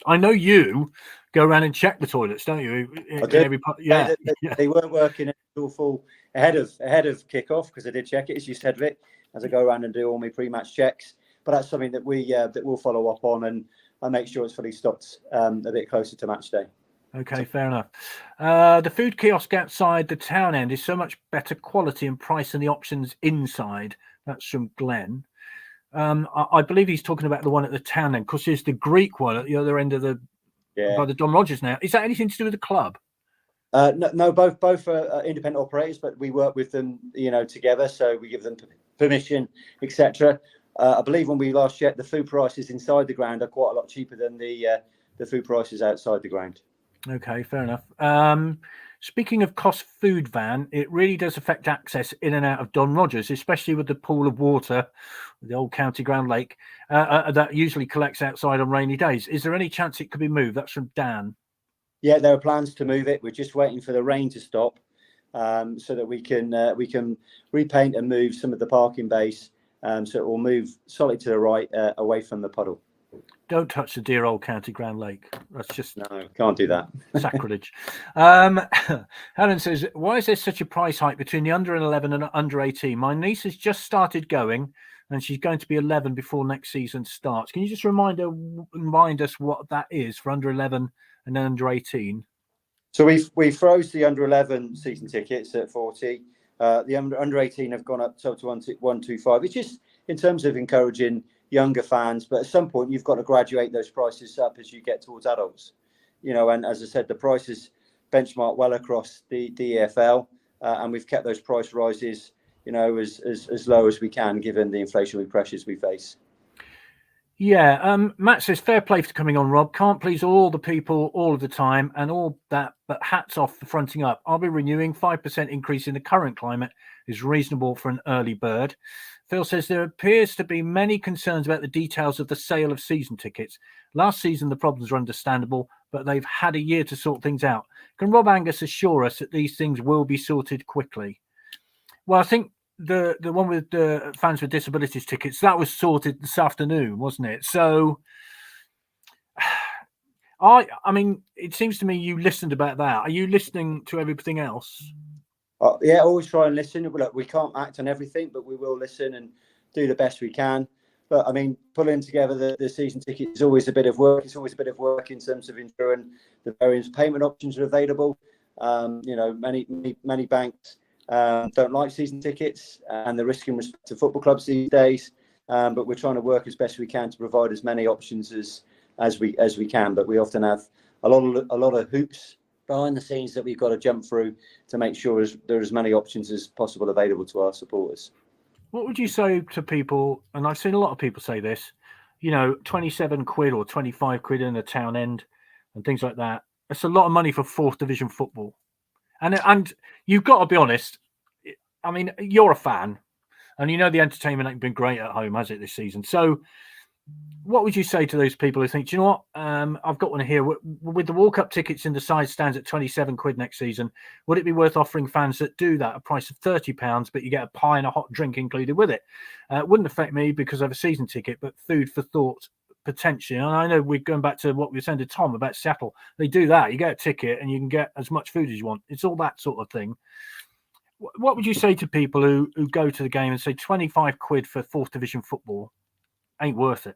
I know you go around and check the toilets, don't you? I do. Yeah. They weren't working full ahead of kickoff, because I did check it, as you said, Vic, as I go around and do all my pre-match checks. But that's something that we'll follow up on and make sure it's fully stocked a bit closer to match day. Okay, fair enough. The food kiosk outside the town end is so much better quality and price than the options inside. That's from Glenn. I believe he's talking about the one at the town end, because there's the Greek one at the other end of by the Don Rogers now. Is that anything to do with the club? No, both are independent operators, but we work with them, you know, together. So we give them permission, etc. I believe when we last checked, the food prices inside the ground are quite a lot cheaper than the food prices outside the ground. Okay, fair enough. Speaking of cost food van, it really does affect access in and out of Don Rogers, especially with the pool of water, the old county ground lake, that usually collects outside on rainy days. Is there any chance it could be moved? That's from Dan. Yeah, there are plans to move it. We're just waiting for the rain to stop, so that we can repaint and move some of the parking base, so it will move slightly to the right, away from the puddle. Don't touch the dear old county ground lake. That's just no, can't do that. Sacrilege. Helen says, why is there such a price hike between the under 11 and under 18? My niece has just started going, and she's going to be 11 before next season starts. Can you just remind us what that is for under 11 and under 18? So we froze the under 11 season tickets at 40. The under 18 have gone up to 125, which is in terms of encouraging younger fans, but at some point you've got to graduate those prices up as you get towards adults, you know. And as I said, the prices benchmark well across the EFL, and we've kept those price rises, you know, as low as we can given the inflationary pressures we face. Yeah, Matt says fair play for coming on, Rob. Can't please all the people all of the time and all that, but hats off for fronting up. I'll be renewing. 5% increase in the current climate is reasonable for an early bird. Phil says there appears to be many concerns about the details of the sale of season tickets. Last season, the problems were understandable, but they've had a year to sort things out. Can Rob Angus assure us that these things will be sorted quickly? Well, I think the one with the fans with disabilities tickets, that was sorted this afternoon, wasn't it? So, I mean, it seems to me you listened about that. Are you listening to everything else? Yeah, always try and listen. Look, we can't act on everything, but we will listen and do the best we can. But I mean, pulling together the season ticket is always a bit of work. It's always a bit of work in terms of ensuring the various payment options are available. You know, many banks don't like season tickets, and the risk in respect to football clubs these days. But we're trying to work as best we can to provide as many options as we can. But we often have a lot of hoops behind the scenes that we've got to jump through to make sure there are as many options as possible available to our supporters. What would you say to people, and I've seen a lot of people say this, you know, 27 quid or 25 quid in the town end and things like that. It's a lot of money for 4th division football. And you've got to be honest, I mean, you're a fan and you know the entertainment ain't been great at home, has it, this season? So what would you say to those people who think, do you know what, I've got one here. With the walk-up tickets in the side stands at 27 quid next season, would it be worth offering fans that do that a price of £30, but you get a pie and a hot drink included with it? It wouldn't affect me because I have a season ticket, but food for thought potentially. And I know we're going back to what we were saying to Tom about Seattle. They do that. You get a ticket and you can get as much food as you want. It's all that sort of thing. What would you say to people who go to the game and say 25 quid for 4th division football ain't worth it?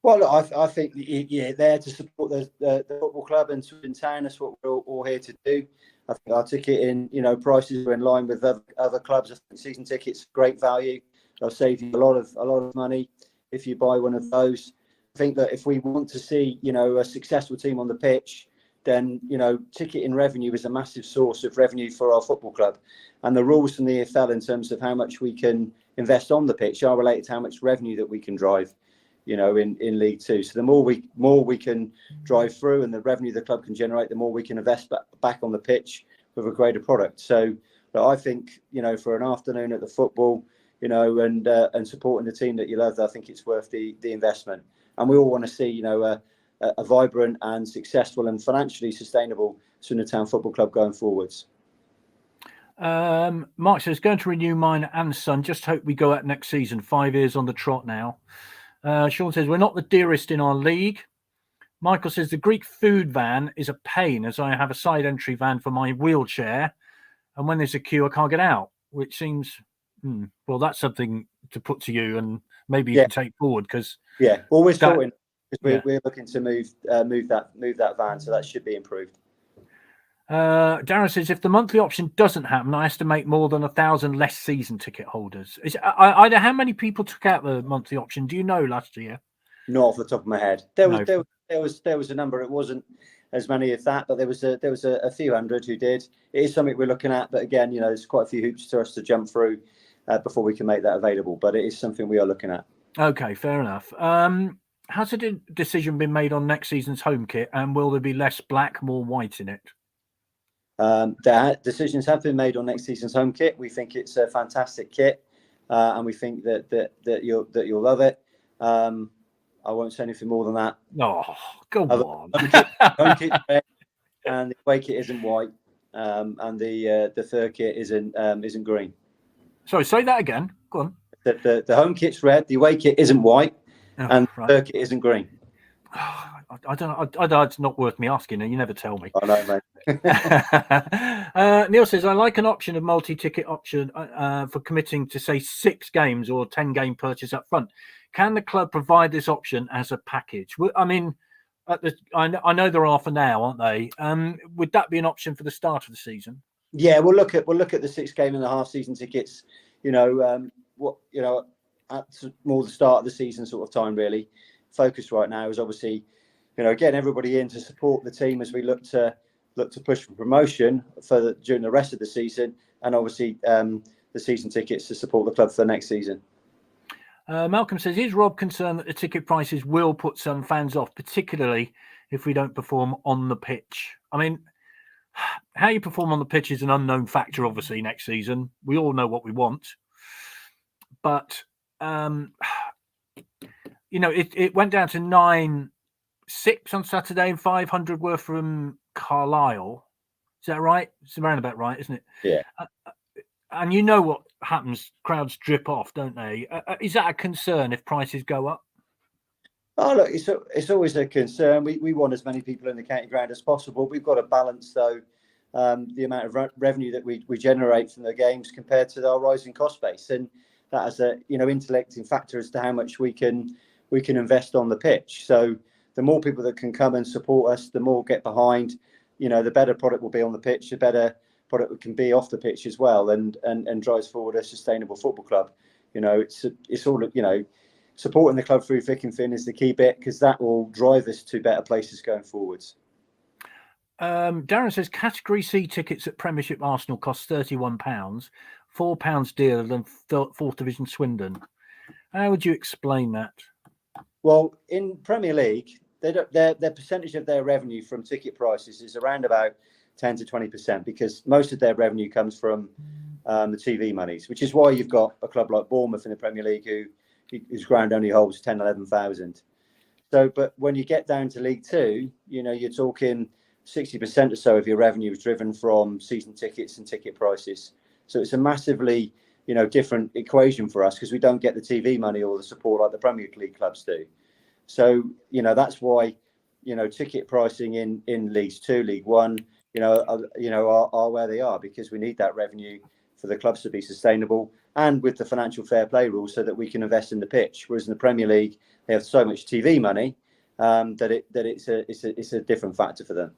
Well, look, I think you're there to support the football club and in town. That's what we're all here to do. I think our ticket prices are in line with other clubs. I think season tickets, great value. They'll save you a lot of money if you buy one of those. I think that if we want to see, a successful team on the pitch, then, ticketing revenue is a massive source of revenue for our football club. And the rules from the EFL in terms of how much we can invest on the pitch are related to how much revenue that we can drive, in League Two. So the more we can drive through and the revenue the club can generate, the more we can invest back on the pitch with a greater product. So I think, for an afternoon at the football, and supporting the team that you love, I think it's worth the investment. And we all want to see, a vibrant and successful and financially sustainable Swindon Town Football Club going forwards. Mark says, going to renew mine and son. Just hope we go out next season. 5 years on the trot now. Sean says, we're not the dearest in our league. Michael says, the Greek food van is a pain as I have a side entry van for my wheelchair. And when there's a queue, I can't get out, which seems, well, that's something to put to you and maybe you can take forward because. Yeah, well, we're sorting. We're looking to move that van, so that should be improved. Darren says, if the monthly option doesn't happen, I estimate more than 1,000 less season ticket holders. Either how many people took out the monthly option? Do you know last year? Not off the top of my head. There was a number. It wasn't as many as that, but there was a few hundred who did. It is something we're looking at, but again, there's quite a few hoops for us to jump through before we can make that available. But it is something we are looking at. Okay, fair enough. Has a decision been made on next season's home kit, and will there be less black, more white in it? Decisions have been made on next season's home kit. We think it's a fantastic kit, and we think that you'll love it. I won't say anything more than that. Oh, go on. Home kit's red, and the away kit isn't white, and the third kit isn't green. Sorry, say that again. Go on. The home kit's red, the away kit isn't white, and the third kit isn't green. I don't know. It's not worth me asking. You never tell me. I know, mate. Neil says, I like an option of multi-ticket option for committing to, say, 6 games or 10-game purchase up front. Can the club provide this option as a package? I mean, I know there are for now, aren't they? Would that be an option for the start of the season? Yeah, we'll look at the 6 game and a half season tickets. At more the start of the season sort of time, really. Focus right now is obviously, getting everybody in to support the team as we look to push for promotion during the rest of the season, and obviously the season tickets to support the club for the next season. Malcolm says, is Rob concerned that the ticket prices will put some fans off, particularly if we don't perform on the pitch? I mean, how you perform on the pitch is an unknown factor, obviously, next season. We all know what we want. But, it went down to 9-6 on Saturday and 500 were from Carlisle. Is that right? It's around about right, isn't it? Yeah. And you know what happens? Crowds drip off, don't they? Is that a concern if prices go up? Oh, look, it's always a concern. We want as many people in the county ground as possible. We've got to balance, though, the amount of revenue that we generate from the games compared to our rising cost base. And that is a intellecting factor as to how much we can invest on the pitch. So the more people that can come and support us, the more get behind, the better product will be on the pitch, the better product can be off the pitch as well, and drives forward a sustainable football club. It's all supporting the club through thick and thin is the key bit, because that will drive us to better places going forwards. Darren says Category C tickets at Premiership Arsenal cost £31, £4 dearer than 4th Division Swindon. How would you explain that? Well, in Premier League, their percentage of their revenue from ticket prices is around about 10 to 20%, because most of their revenue comes from the TV monies, which is why you've got a club like Bournemouth in the Premier League whose ground only holds 10, 11,000. So, but when you get down to League Two, you're talking 60% or so of your revenue is driven from season tickets and ticket prices. So it's a massively, different equation for us, because we don't get the TV money or the support like the Premier League clubs do. So, that's why, ticket pricing in League Two, League One, are where they are, because we need that revenue for the clubs to be sustainable. and with the financial fair play rules, so that we can invest in the pitch. Whereas in the Premier League, they have so much TV money that it's a different factor for them.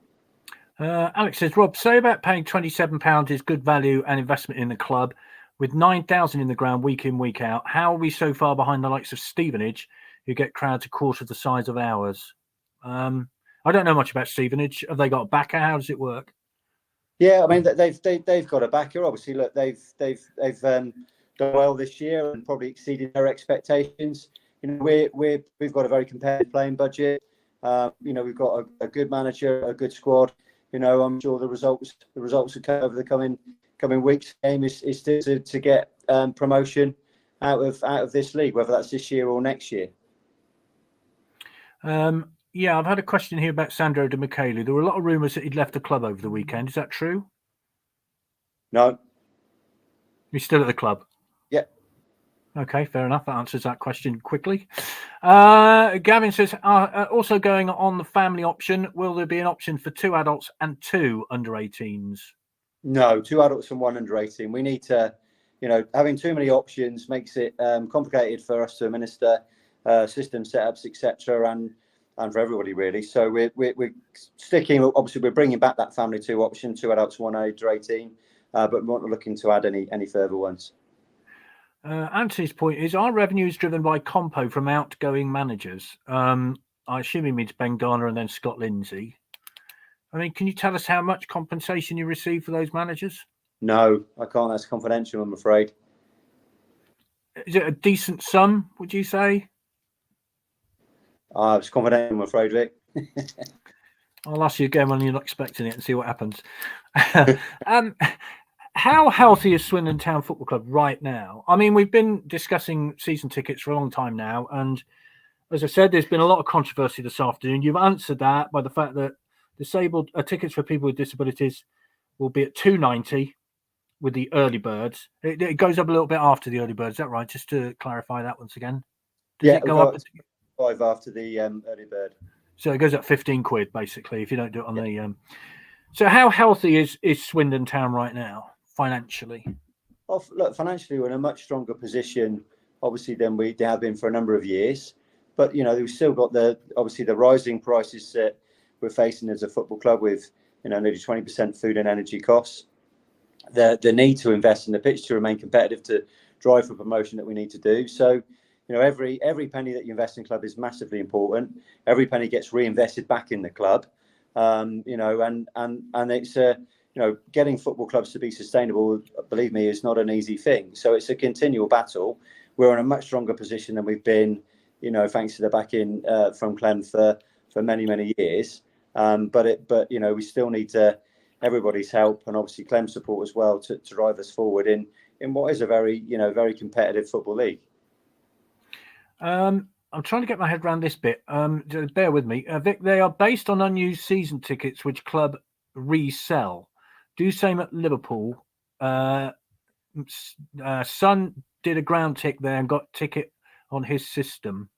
Alex says, Rob, say about paying £27 is good value and investment in the club. With 9,000 in the ground week in, week out, how are we so far behind the likes of Stevenage, who get crowds a quarter of the size of ours? I don't know much about Stevenage. Have they got a backer? How does it work? Yeah, I mean they've got a backer. Obviously, look, they've done well this year and probably exceeded their expectations. You know, we've got a very competitive playing budget. You know, we've got a good manager, a good squad. You know, I'm sure the results will come over the coming weeks. Aim is to get promotion out of this league, whether that's this year or next year. Yeah, I've had a question here about Sandro De Michele. There were a lot of rumours that he'd left the club over the weekend. Is that true? No. He's still at the club? Yeah. Okay, fair enough. That answers that question quickly. Gavin says, also going on the family option, will there be an option for 2 adults and 2 under-18s? No, 2 adults and 1 under-18. We need to, you know, having too many options makes it complicated for us to administer system setups, etc., and for everybody really. So we're sticking. Obviously, we're bringing back that family 2 option, 2 adults, 1 under-18, but we're not looking to add any further ones. Anthony's point is, our revenue is driven by compo from outgoing managers. I assume he means Ben Garner and then Scott Lindsay. I mean, can you tell us how much compensation you receive for those managers? No, I can't. That's confidential, I'm afraid. Is it a decent sum, would you say? It's confidential, I'm afraid, Vic. I'll ask you again when you're not expecting it and see what happens. How healthy is Swindon Town Football Club right now? I mean, we've been discussing season tickets for a long time now. And as I said, there's been a lot of controversy this afternoon. You've answered that by the fact that disabled tickets for people with disabilities will be at £2.90 with the early birds. It goes up a little bit after the early birds. Is that right? Just to clarify that once again. Does it go up? 5 after the early bird. So it goes up £15 basically if you don't do it on the. So how healthy is Swindon Town right now financially? Well, look, financially we're in a much stronger position, obviously, than we have been for a number of years. But you know, we've still got the rising prices that we're facing as a football club, with nearly 20% food and energy costs. The need to invest in the pitch to remain competitive, to drive for promotion that we need to do. So, every penny that you invest in club is massively important. Every penny gets reinvested back in the club. And it's getting football clubs to be sustainable, believe me, is not an easy thing. So it's a continual battle. We're in a much stronger position than we've been, thanks to the backing from Clem for many years. But we still need everybody's help, and obviously Clem's support as well, to drive us forward in what is a very competitive football league. I'm trying to get my head around this bit. Bear with me. Vic, they are based on unused season tickets which club resell. Do same at Liverpool. Son did a ground tick there and got ticket on this system.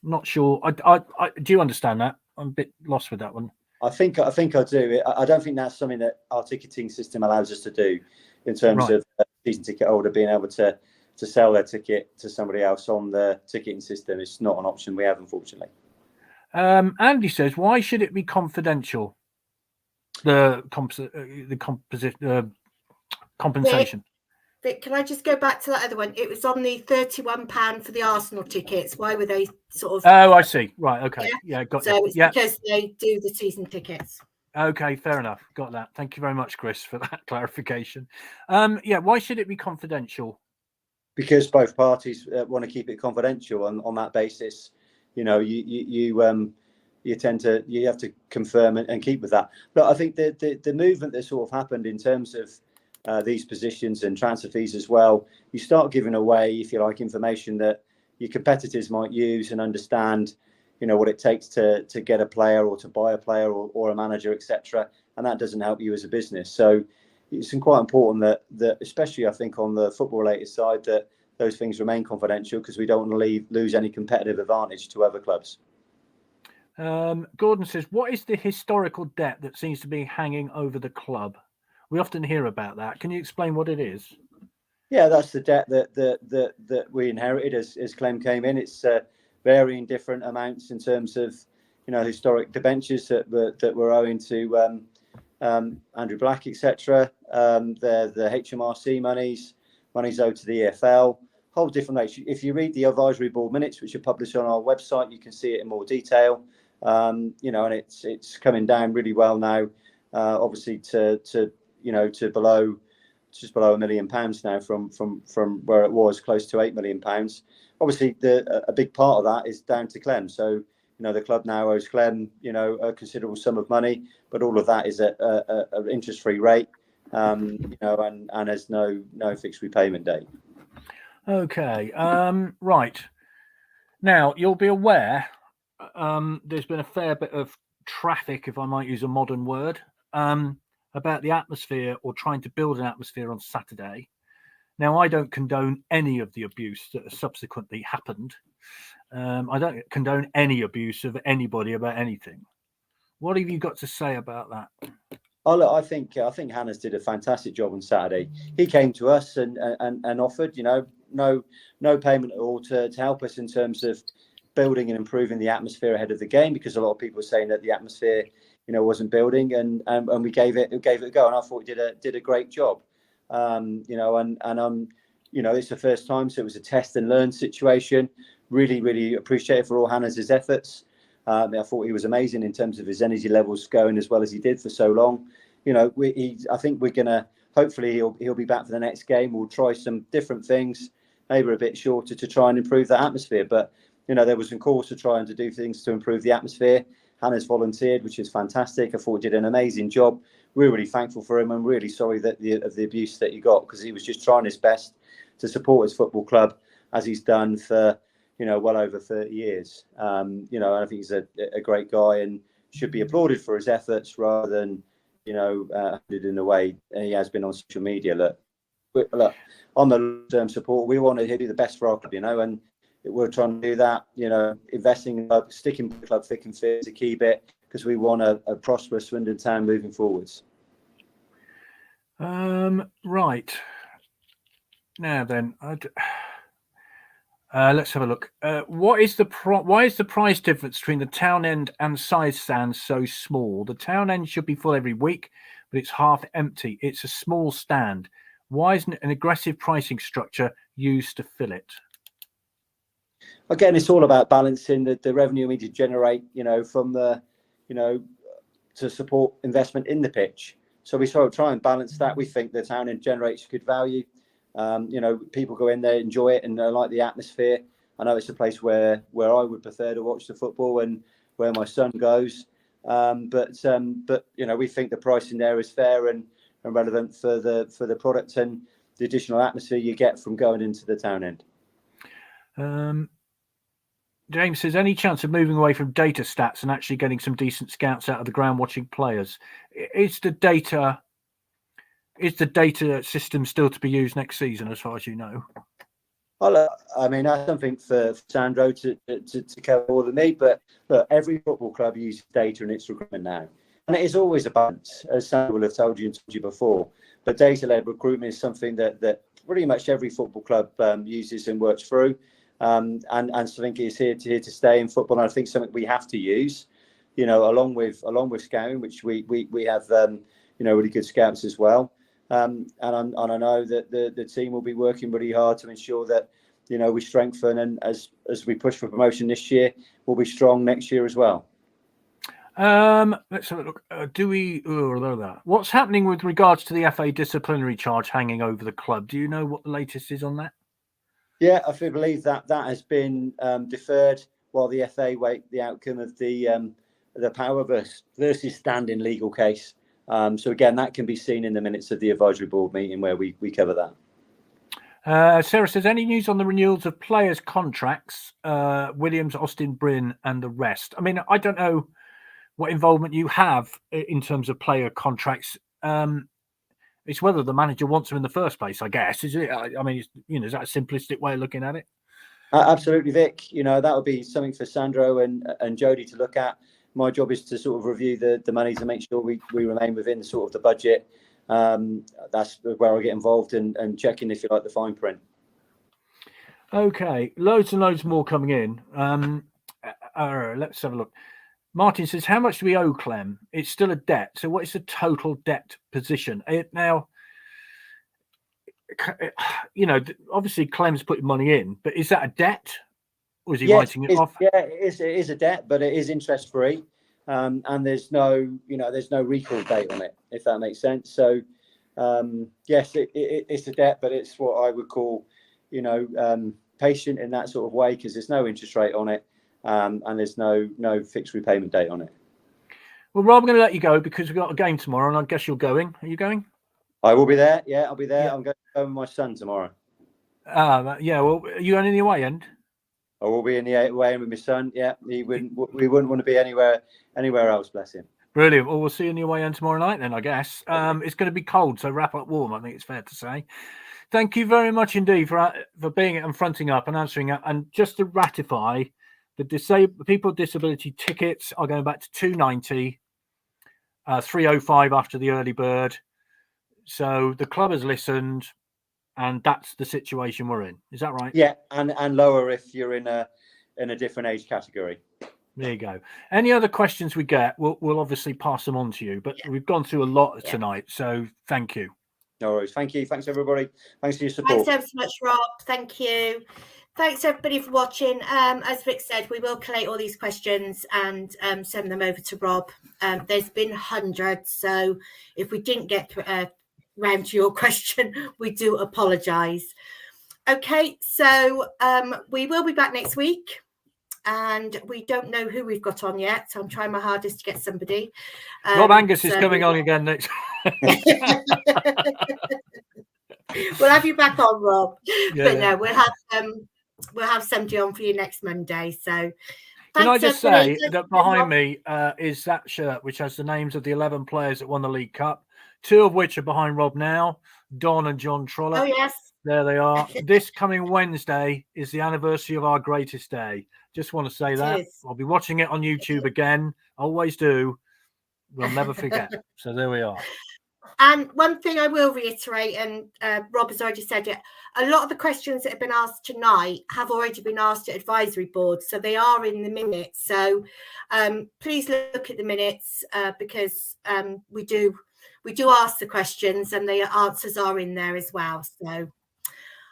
Not sure. I do you understand that? I'm a bit lost with that one. I think I do. I don't think that's something that our ticketing system allows us to do, in terms of a season ticket holder being able to sell their ticket to somebody else on the ticketing system. It's not an option we have, unfortunately. Andy says, why should it be confidential? The compensation. Vic, can I just go back to that other one? It was on the £31 for the Arsenal tickets. Why were they sort of? Oh, I see. Right. Okay. Yeah, got so you. It's because they do the season tickets. Okay, fair enough. Got that. Thank you very much, Chris, for that clarification. Why should it be confidential? Because both parties want to keep it confidential on that basis. You have to confirm and keep with that. But I think the movement that sort of happened in terms of these positions and transfer fees as well, you start giving away, if you like, information that your competitors might use and understand, what it takes to get a player or to buy a player or a manager, etc. And that doesn't help you as a business. So it's quite important that especially I think on the football related side, that those things remain confidential, because we don't want to lose any competitive advantage to other clubs. Gordon says, what is the historical debt that seems to be hanging over the club? We often hear about that. Can you explain what it is? Yeah, that's the debt that we inherited as Clem came in. It's varying different amounts in terms of, historic debentures that were owing to Andrew Black, etc. The HMRC monies owed to the EFL, whole different rates. If you read the advisory board minutes, which are published on our website, you can see it in more detail. And it's coming down really well now. Obviously to just below £1 million now from where it was close to £8 million. Obviously, a big part of that is down to Clem. So, the club now owes Clem, a considerable sum of money, but all of that is at an interest-free rate, and has no fixed repayment date. Okay, right. Now, you'll be aware there's been a fair bit of traffic, if I might use a modern word, about the atmosphere or trying to build an atmosphere on Saturday. Now, I don't condone any of the abuse that has subsequently happened. I don't condone any abuse of anybody about anything. What have you got to say about that? Oh, look, I think Hannes did a fantastic job on Saturday. He came to us and offered, no payment at all to help us in terms of building and improving the atmosphere ahead of the game, because a lot of people were saying that the atmosphere, wasn't building, and we gave it a go, and I thought he did a great job. It's the first time, so it was a test and learn situation. Really, really appreciated for all Hannes' efforts. I thought he was amazing in terms of his energy levels going as well as he did for so long. I think we're gonna, hopefully he'll be back for the next game. We'll try some different things, maybe a bit shorter, to try and improve that atmosphere. But there was some calls to trying to do things to improve the atmosphere. Hannes volunteered, which is fantastic. I thought he did an amazing job. We're really thankful for him. I'm really sorry that of the abuse that he got, because he was just trying his best to support his football club, as he's done for well over 30 years. And I think he's a great guy and should be applauded for his efforts, rather than did in the way he has been on social media. Look, on the long-term support, we want to do the best for our club, and we're trying to do that. Investing in club, sticking with the club thick and thin is a key bit, because we want a prosperous Swindon Town moving forwards. Right. Now then, let's have a look. Why is the price difference between the Town End and side stands so small? The Town End should be full every week, but it's half empty. It's a small stand. Why isn't an aggressive pricing structure used to fill it? Again, it's all about balancing the revenue we need to generate, from the, to support investment in the pitch. So we sort of try and balance that. We think the Town End generates good value. People go in there, enjoy it, and like the atmosphere. I know it's a place where I would prefer to watch the football, and where my son goes. But we think the pricing there is fair and relevant for the product and the additional atmosphere you get from going into the Town End. James says, any chance of moving away from data stats and actually getting some decent scouts out of the ground watching players? Is the data system still to be used next season, as far as you know? Well, that's something for Sandro to cover more than me. But look, every football club uses data in its recruitment now, and it is always a balance, as Sandro will have told you before. But data-led recruitment is something that pretty much every football club uses and works through. And something is here to stay in football. And I think something we have to use, along with scouting, which we have, really good scouts as well. And I know that the team will be working really hard to ensure that, we strengthen, and as we push for promotion this year, we'll be strong next year as well. Let's have a look. What's happening with regards to the FA disciplinary charge hanging over the club? Do you know what the latest is on that? Yeah, I believe that has been deferred while the FA wait the outcome of the Power versus Standing legal case. So again, that can be seen in the minutes of the advisory board meeting where we cover that. Sarah says, any news on the renewals of players' contracts, Williams, Austin Bryn and the rest? I mean, I don't know what involvement you have in terms of player contracts. It's whether the manager wants them in the first place, I guess. Is it? I mean, is that a simplistic way of looking at it? Absolutely, Vic. That would be something for Sandro and Jody to look at. My job is to sort of review the monies and make sure we remain within sort of the budget That's where I get involved and checking, if you like, the fine print. Okay, loads and loads more coming in. Let's have a look. Martin says, how much do we owe Clem? It's still a debt. So what is the total debt position? Now, you know, obviously Clem's putting money in, but is that a debt? Or is he writing it off? Yeah, it is a debt, but it is interest free. And there's no recall date on it, if that makes sense. So, yes, it's a debt, but it's what I would call, patient in that sort of way, because there's no interest rate on it. And there's no fixed repayment date on it. Well, Rob, I'm going to let you go because we've got a game tomorrow, and I guess you're going. Are you going? I will be there. Yeah, I'll be there. Yeah. I'm going with my son tomorrow. Yeah. Well, are you going in the away end? I will be in the away end with my son. Yeah, we wouldn't want to be anywhere else. Bless him. Brilliant. Well, we'll see you in the away end tomorrow night then, I guess. It's going to be cold, so wrap up warm, I think it's fair to say. Thank you very much indeed for being and fronting up and answering it. And just to ratify, the people with disability tickets are going back to $290, $305 after the early bird. So the club has listened, and that's the situation we're in. Is that right? Yeah, and lower if you're in a different age category. There you go. Any other questions we get, we'll obviously pass them on to you. But we've gone through a lot tonight, so thank you. No worries. Thank you. Thanks everybody. Thanks for your support. Thanks so much, Rob. Thank you. Thanks everybody for watching. As Vic said, we will collate all these questions and send them over to Rob. There's been hundreds, so if we didn't get round to your question, we do apologise. Okay, so we will be back next week, and we don't know who we've got on yet, so I'm trying my hardest to get somebody. Rob Angus is coming on again next. We'll have you back on, Rob. But no, Yeah. we'll have somebody on for you next Monday. So can I just say that behind Rob. me is that shirt which has the names of the 11 players that won the League Cup, 2 of which are behind Rob now, Don and John Trollope. Oh yes, there they are. This coming Wednesday is the anniversary of our greatest day. Just want to say that. I'll be watching it on YouTube again. Always do. We'll never forget. So there we are. And one thing I will reiterate, and Rob has already said it, a lot of the questions that have been asked tonight have already been asked at advisory board, so they are in the minutes. So please look at the minutes because we do ask the questions, and the answers are in there as well. So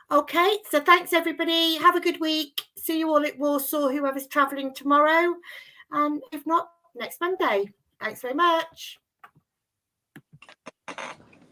okay, so thanks everybody. Have a good week. See you all at Warsaw, whoever's travelling tomorrow, and if not, next Monday. Thanks very much.